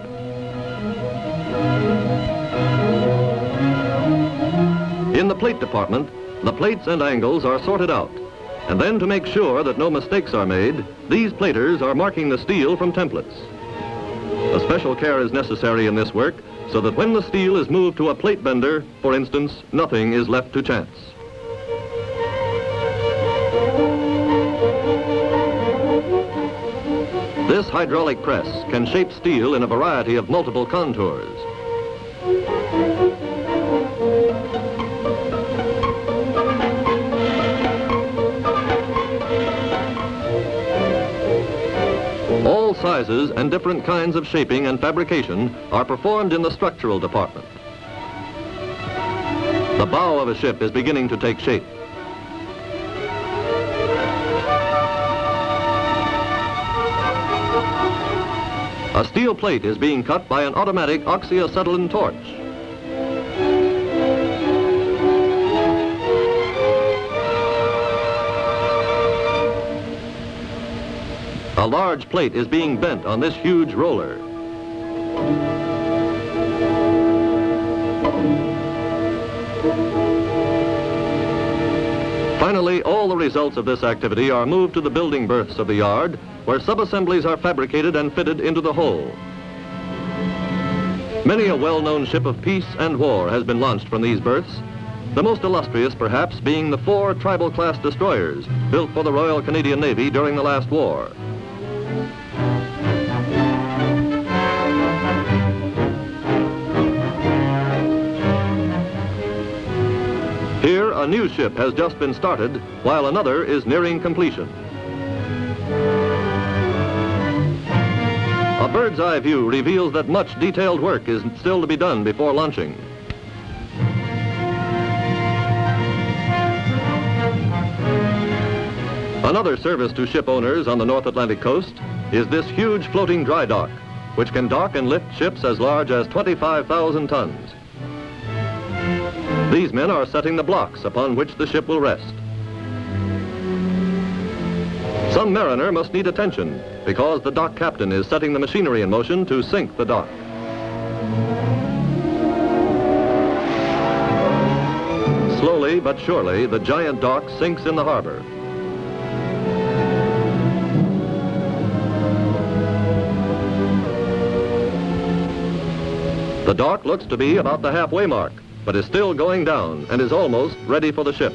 In the plate department, the plates and angles are sorted out, and then to make sure that no mistakes are made, these platers are marking the steel from templates. A special care is necessary in this work so that when the steel is moved to a plate bender, for instance, nothing is left to chance. This hydraulic press can shape steel in a variety of multiple contours. All sizes and different kinds of shaping and fabrication are performed in the structural department. The bow of a ship is beginning to take shape. A steel plate is being cut by an automatic oxyacetylene torch. A large plate is being bent on this huge roller. Finally, all the results of this activity are moved to the building berths of the yard, where sub-assemblies are fabricated and fitted into the hull. Many a well-known ship of peace and war has been launched from these berths, the most illustrious perhaps being the 4 tribal-class destroyers built for the Royal Canadian Navy during the last war. Here, a new ship has just been started, while another is nearing completion. A bird's eye view reveals that much detailed work is still to be done before launching. Another service to ship owners on the North Atlantic coast is this huge floating dry dock, which can dock and lift ships as large as 25,000 tons. These men are setting the blocks upon which the ship will rest. Some mariner must need attention because the dock captain is setting the machinery in motion to sink the dock. Slowly but surely, the giant dock sinks in the harbor. The dock looks to be about the halfway mark, but is still going down and is almost ready for the ship.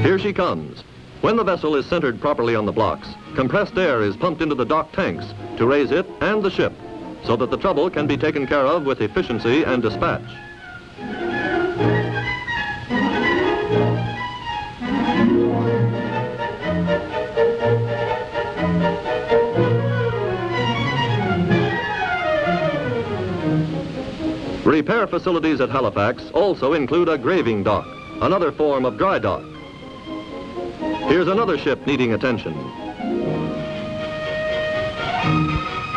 Here she comes. When the vessel is centered properly on the blocks, compressed air is pumped into the dock tanks to raise it and the ship, so that the trouble can be taken care of with efficiency and dispatch. Repair facilities at Halifax also include a graving dock, another form of dry dock. Here's another ship needing attention.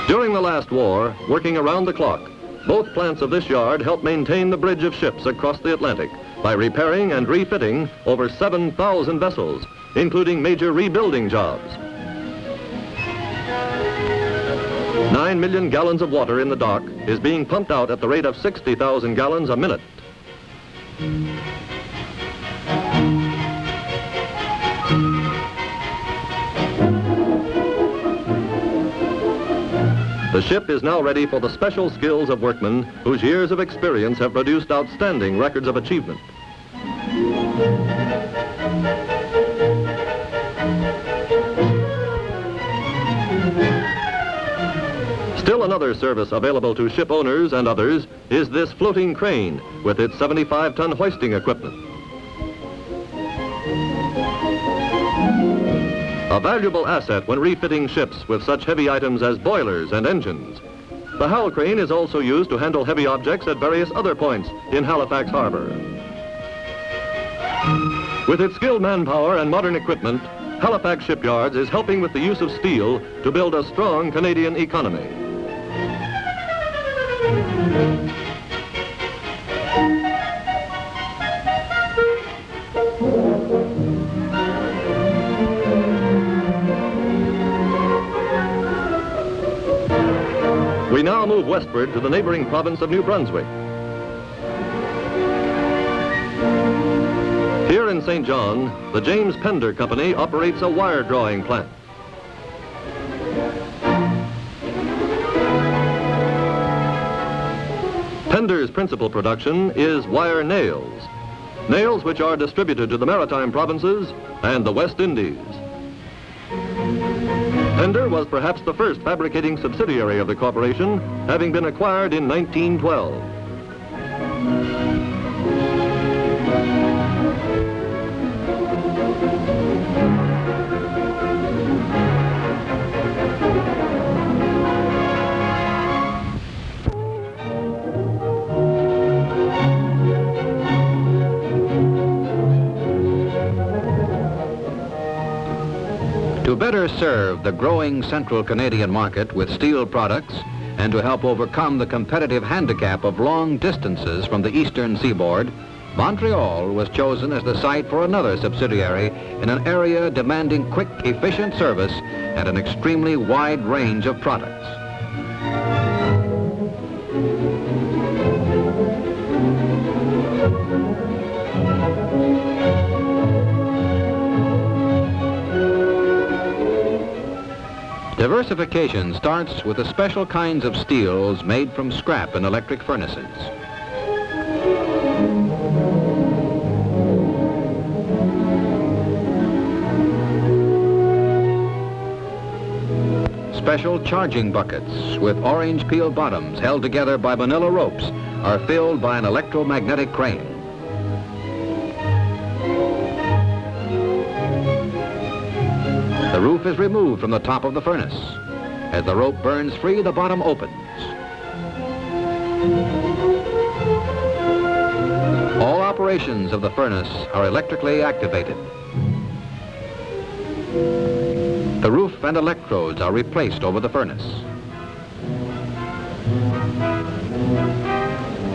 During the last war, working around the clock, both plants of this yard helped maintain the bridge of ships across the Atlantic by repairing and refitting over 7,000 vessels, including major rebuilding jobs. 9 million gallons of water in the dock is being pumped out at the rate of 60,000 gallons a minute. The ship is now ready for the special skills of workmen whose years of experience have produced outstanding records of achievement. Still another service available to ship owners and others is this floating crane with its 75-ton hoisting equipment. A valuable asset when refitting ships with such heavy items as boilers and engines. The hull crane is also used to handle heavy objects at various other points in Halifax Harbor. With its skilled manpower and modern equipment, Halifax Shipyards is helping with the use of steel to build a strong Canadian economy. We now move westward to the neighboring province of New Brunswick. Here in St. John, the James Pender Company operates a wire drawing plant. Pender's principal production is wire nails, nails which are distributed to the maritime provinces and the West Indies. Pender was perhaps the first fabricating subsidiary of the corporation, having been acquired in 1912. To better serve the growing central Canadian market with steel products and to help overcome the competitive handicap of long distances from the eastern seaboard, Montreal was chosen as the site for another subsidiary in an area demanding quick, efficient service and an extremely wide range of products. Diversification starts with the special kinds of steels made from scrap in electric furnaces. Special charging buckets with orange peel bottoms held together by manila ropes are filled by an electromagnetic crane. The roof is removed from the top of the furnace. As the rope burns free, the bottom opens. All operations of the furnace are electrically activated. The roof and electrodes are replaced over the furnace.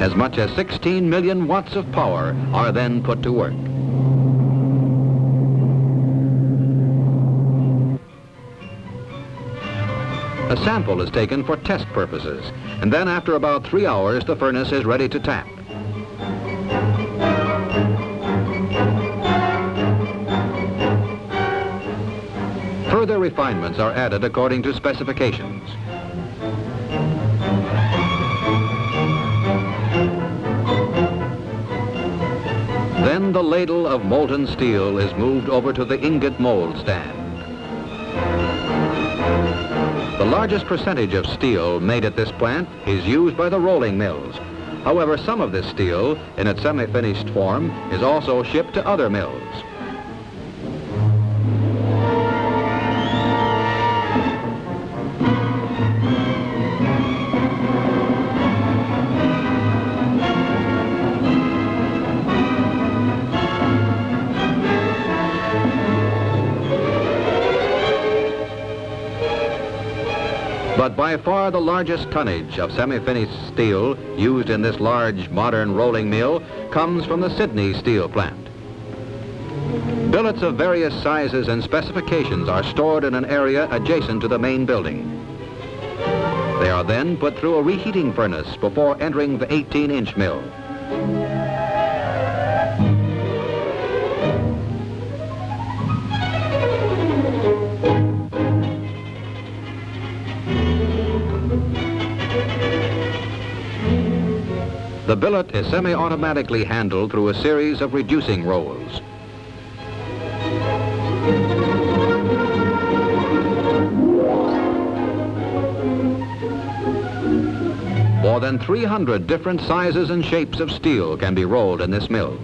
As much as 16 million watts of power are then put to work. A sample is taken for test purposes, and then after about 3 hours, the furnace is ready to tap. Further refinements are added according to specifications. Then the ladle of molten steel is moved over to the ingot mold stand. The largest percentage of steel made at this plant is used by the rolling mills. However, some of this steel, in its semi-finished form, is also shipped to other mills. But by far the largest tonnage of semi-finished steel used in this large modern rolling mill comes from the Sydney steel plant. Billets of various sizes and specifications are stored in an area adjacent to the main building. They are then put through a reheating furnace before entering the 18-inch mill. The billet is semi-automatically handled through a series of reducing rolls. More than 300 different sizes and shapes of steel can be rolled in this mill.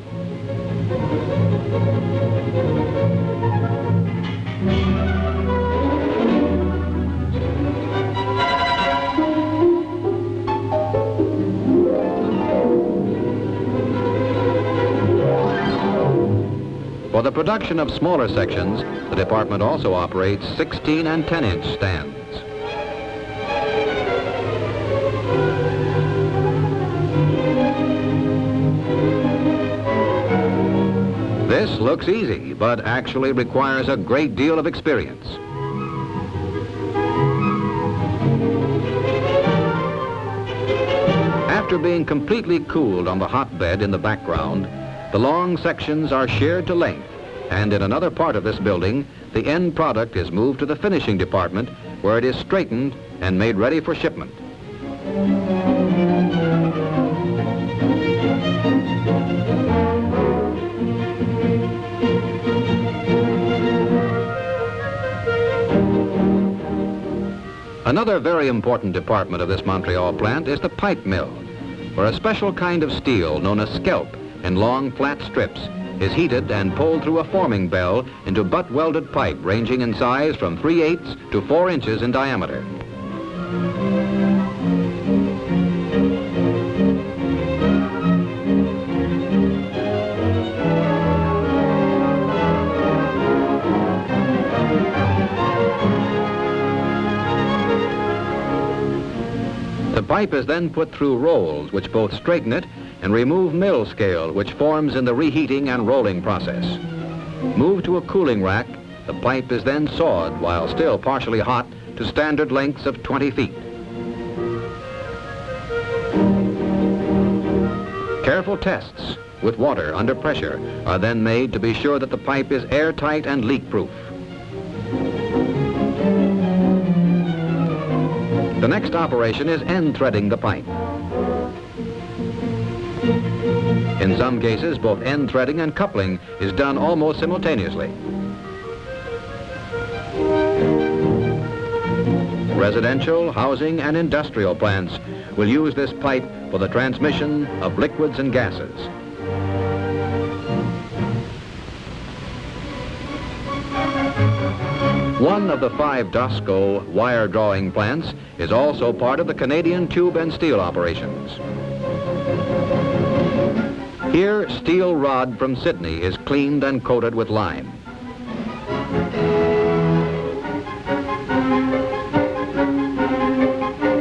For the production of smaller sections, the department also operates 16 and 10-inch stands. This looks easy, but actually requires a great deal of experience. After being completely cooled on the hotbed in the background, the long sections are sheared to length, and in another part of this building, the end product is moved to the finishing department, where it is straightened and made ready for shipment. Another very important department of this Montreal plant is the pipe mill, where a special kind of steel known as scalp in long flat strips is heated and pulled through a forming bell into butt-welded pipe ranging in size from 3/8 to 4 inches in diameter. The pipe is then put through rolls which both straighten it and remove mill scale, which forms in the reheating and rolling process. Moved to a cooling rack, the pipe is then sawed while still partially hot to standard lengths of 20 feet. Careful tests with water under pressure are then made to be sure that the pipe is airtight and leak-proof. The next operation is end threading the pipe. In some cases, both end threading and coupling is done almost simultaneously. Residential, housing, and industrial plants will use this pipe for the transmission of liquids and gases. One of the 5 DOSCO wire drawing plants is also part of the Canadian tube and steel operations. Here, steel rod from Sydney is cleaned and coated with lime.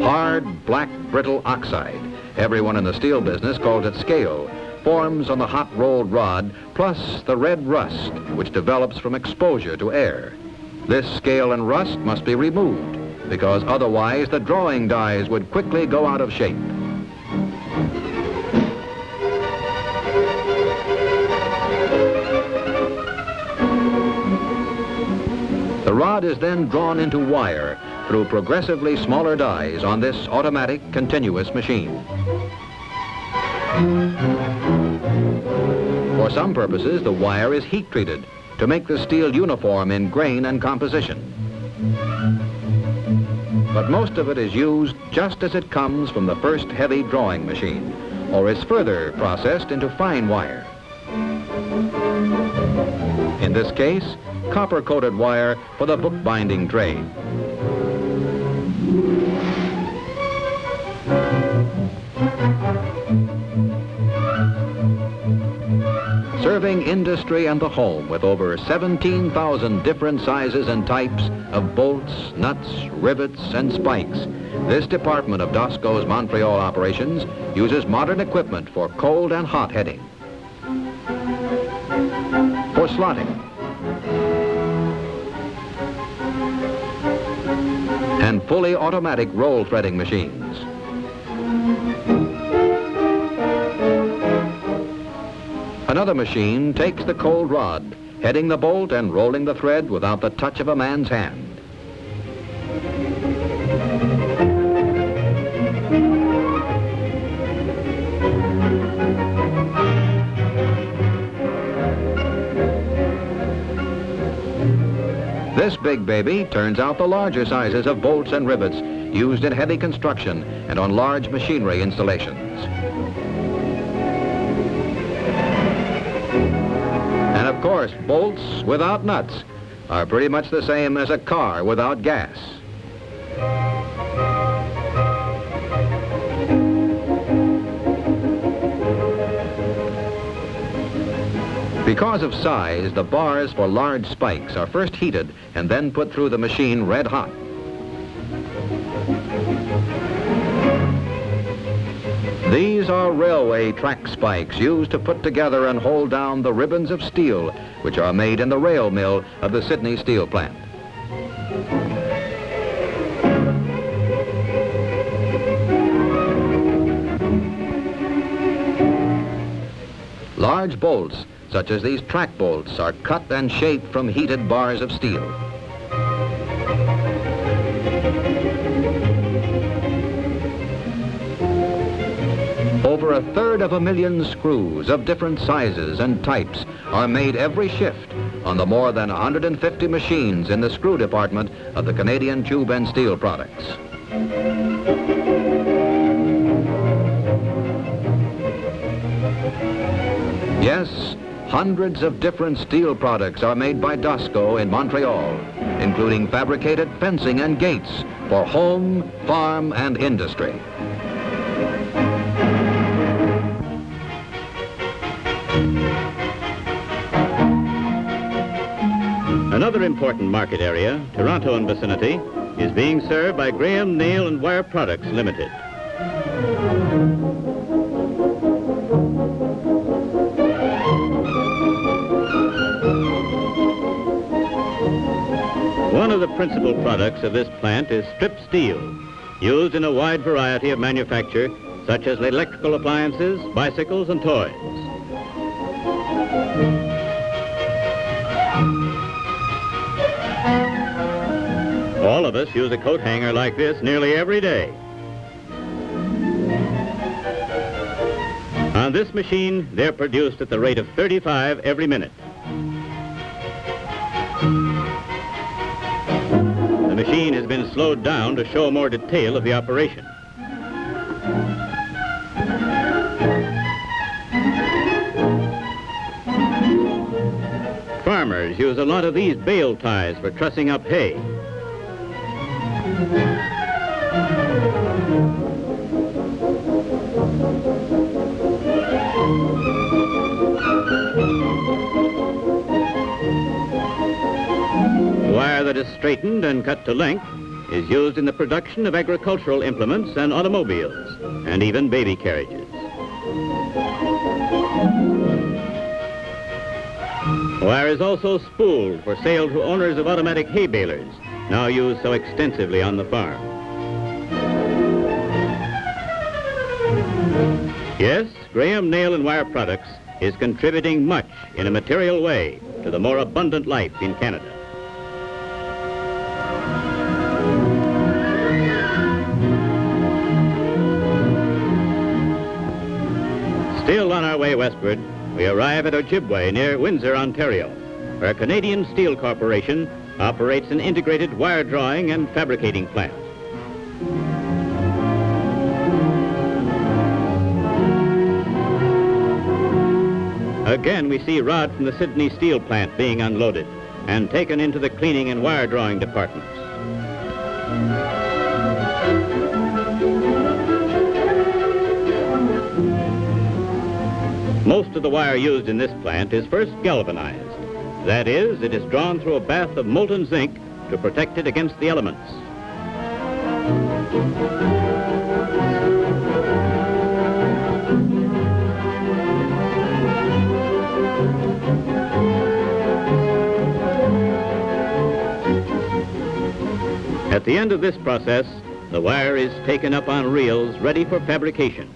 Hard, black, brittle oxide, everyone in the steel business calls it scale, forms on the hot rolled rod, plus the red rust, which develops from exposure to air. This scale and rust must be removed, because otherwise the drawing dies would quickly go out of shape. The rod is then drawn into wire through progressively smaller dies on this automatic continuous machine. For some purposes, the wire is heat treated to make the steel uniform in grain and composition. But most of it is used just as it comes from the first heavy drawing machine, or is further processed into fine wire. In this case, copper-coated wire for the bookbinding trade. Serving industry and the home with over 17,000 different sizes and types of bolts, nuts, rivets, and spikes, this department of DOSCO's Montreal operations uses modern equipment for cold and hot heading, for slotting, and fully automatic roll threading machines. Another machine takes the cold rod, heading the bolt and rolling the thread without the touch of a man's hand. This big baby turns out the larger sizes of bolts and rivets used in heavy construction and on large machinery installations. And of course, bolts without nuts are pretty much the same as a car without gas. Because of size, the bars for large spikes are first heated and then put through the machine red hot. These are railway track spikes used to put together and hold down the ribbons of steel, which are made in the rail mill of the Sydney steel plant. Large bolts, such as these track bolts, are cut and shaped from heated bars of steel. Over 1/3 of a million screws of different sizes and types are made every shift on the more than 150 machines in the screw department of the Canadian tube and steel products. Yes, hundreds of different steel products are made by DOSCO in Montreal, including fabricated fencing and gates for home, farm, and industry. Another important market area, Toronto and vicinity, is being served by Graham, Nail and Wire Products Limited. One of the principal products of this plant is strip steel, used in a wide variety of manufacture, such as electrical appliances, bicycles, and toys. All of us use a coat hanger like this nearly every day. On this machine, they're produced at the rate of 35 every minute. The machine has been slowed down to show more detail of the operation. Farmers use a lot of these bale ties for trussing up hay. Wire that is straightened and cut to length is used in the production of agricultural implements and automobiles, and even baby carriages. Wire is also spooled for sale to owners of automatic hay balers, now used so extensively on the farm. Yes, Graham Nail and Wire Products is contributing much in a material way to the more abundant life in Canada. Still on our way westward, we arrive at Ojibwe near Windsor, Ontario, where Canadian Steel Corporation operates an integrated wire drawing and fabricating plant. Again, we see rod from the Sydney steel plant being unloaded and taken into the cleaning and wire drawing departments. Most of the wire used in this plant is first galvanized. That is, it is drawn through a bath of molten zinc to protect it against the elements. At the end of this process, the wire is taken up on reels ready for fabrication.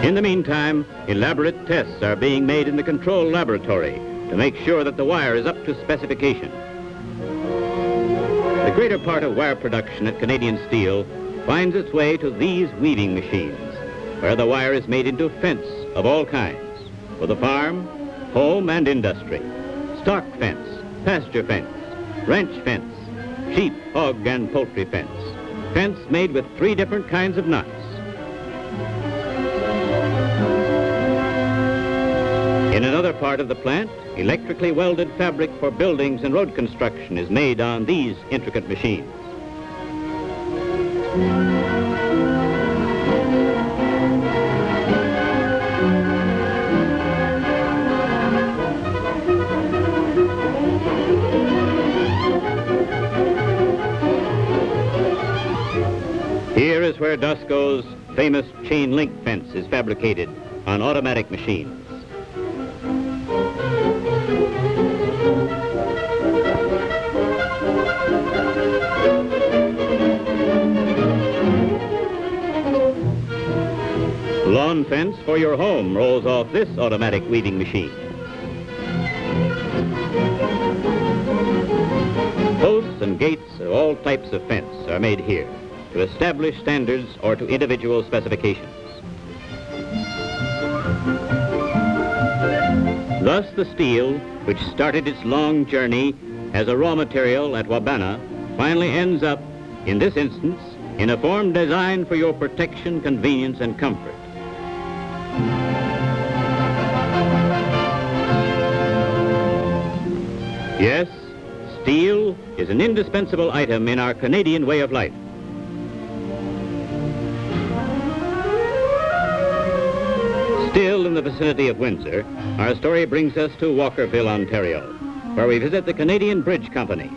In the meantime, elaborate tests are being made in the control laboratory to make sure that the wire is up to specification. The greater part of wire production at Canadian Steel finds its way to these weaving machines, where the wire is made into fence of all kinds, for the farm, home, and industry. Stock fence, pasture fence, ranch fence, sheep, hog, and poultry fence. Fence made with 3 different kinds of knots. In another part of the plant, electrically welded fabric for buildings and road construction is made on these intricate machines. Here is where DOSCO's famous chain link fence is fabricated on automatic machines. Lawn fence for your home rolls off this automatic weaving machine. Posts and gates of all types of fence are made here to establish standards or to individual specifications. Thus the steel, which started its long journey as a raw material at Wabana, finally ends up, in this instance, in a form designed for your protection, convenience, and comfort. Yes, steel is an indispensable item in our Canadian way of life. Still in the vicinity of Windsor, our story brings us to Walkerville, Ontario, where we visit the Canadian Bridge Company.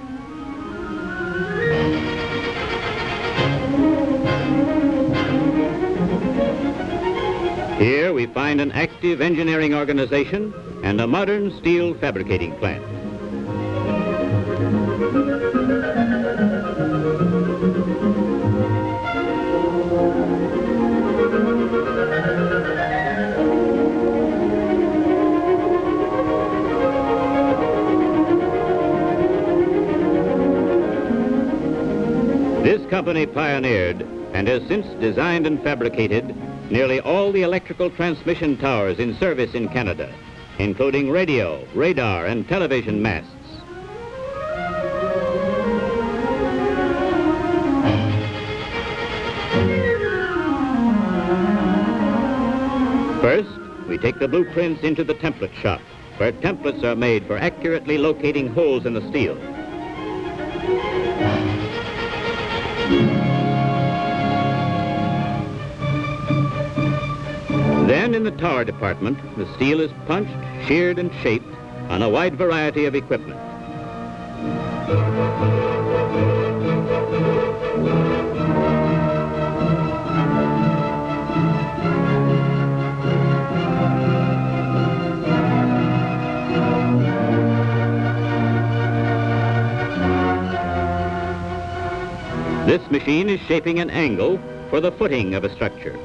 Here we find an active engineering organization and a modern steel fabricating plant. This company pioneered and has since designed and fabricated nearly all the electrical transmission towers in service in Canada, including radio, radar, and television masts. First, we take the blueprints into the template shop, where templates are made for accurately locating holes in the steel. Then in the tower department, the steel is punched, sheared, and shaped on a wide variety of equipment. This machine is shaping an angle for the footing of a structure.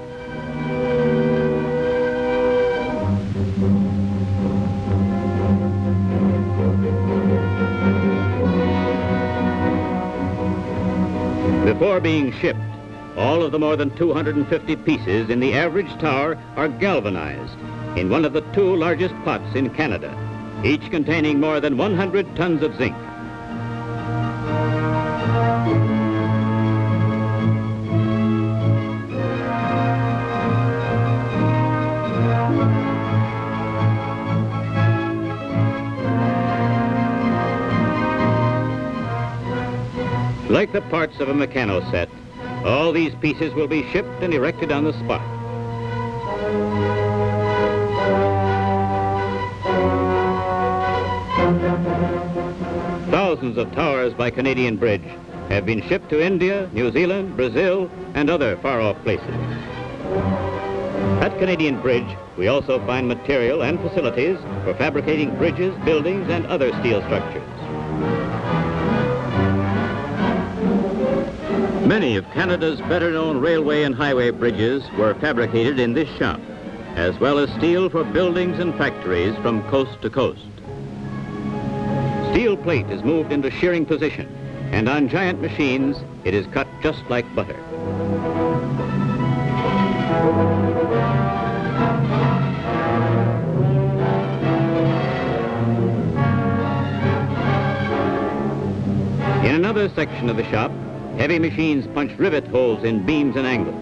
Before being shipped, all of the more than 250 pieces in the average tower are galvanized in one of the 2 largest pots in Canada, each containing more than 100 tons of zinc. Like the parts of a mechano set, all these pieces will be shipped and erected on the spot. Thousands of towers by Canadian Bridge have been shipped to India, New Zealand, Brazil, and other far-off places. At Canadian Bridge, we also find material and facilities for fabricating bridges, buildings, and other steel structures. Many of Canada's better-known railway and highway bridges were fabricated in this shop, as well as steel for buildings and factories from coast to coast. Steel plate is moved into shearing position, and on giant machines, it is cut just like butter. In another section of the shop, heavy machines punch rivet holes in beams and angles.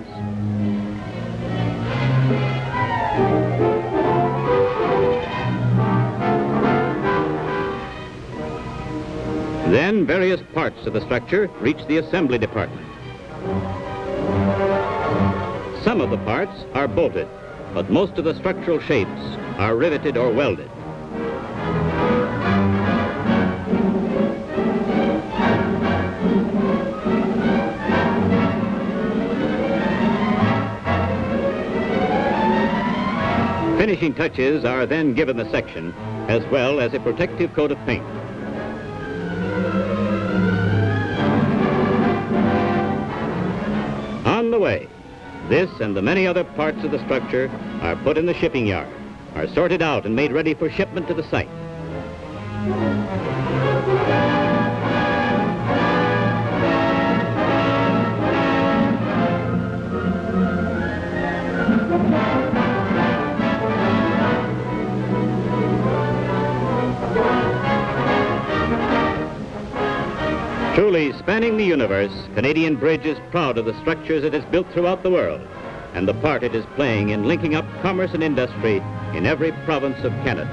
Then various parts of the structure reach the assembly department. Some of the parts are bolted, but most of the structural shapes are riveted or welded. Finishing touches are then given the section, as well as a protective coat of paint. On the way, this and the many other parts of the structure are put in the shipping yard, are sorted out and made ready for shipment to the site. Truly spanning the universe, Canadian Bridge is proud of the structures it has built throughout the world and the part it is playing in linking up commerce and industry in every province of Canada.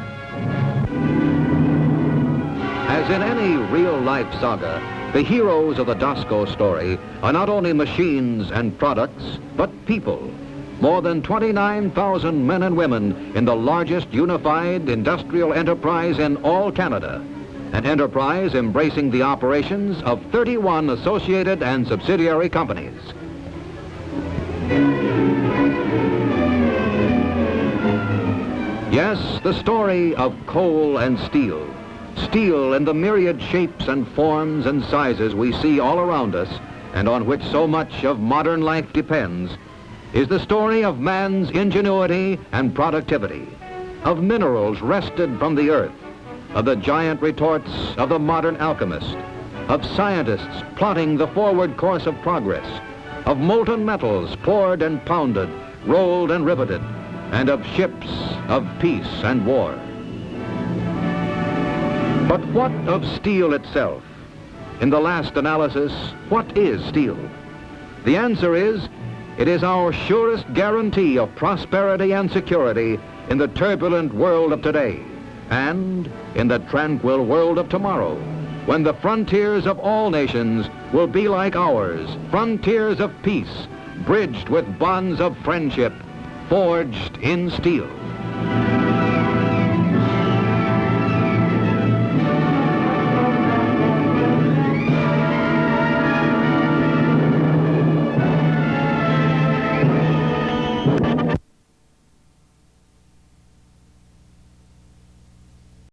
As in any real-life saga, the heroes of the DOSCO story are not only machines and products, but people. More than 29,000 men and women in the largest unified industrial enterprise in all Canada. An enterprise embracing the operations of 31 associated and subsidiary companies. Yes, the story of coal and steel. Steel in the myriad shapes and forms and sizes we see all around us, and on which so much of modern life depends, is the story of man's ingenuity and productivity, of minerals wrested from the earth, of the giant retorts of the modern alchemist, of scientists plotting the forward course of progress, of molten metals poured and pounded, rolled and riveted, and of ships of peace and war. But what of steel itself? In the last analysis, what is steel? The answer is, it is our surest guarantee of prosperity and security in the turbulent world of today and in the tranquil world of tomorrow, when the frontiers of all nations will be like ours, frontiers of peace, bridged with bonds of friendship, forged in steel.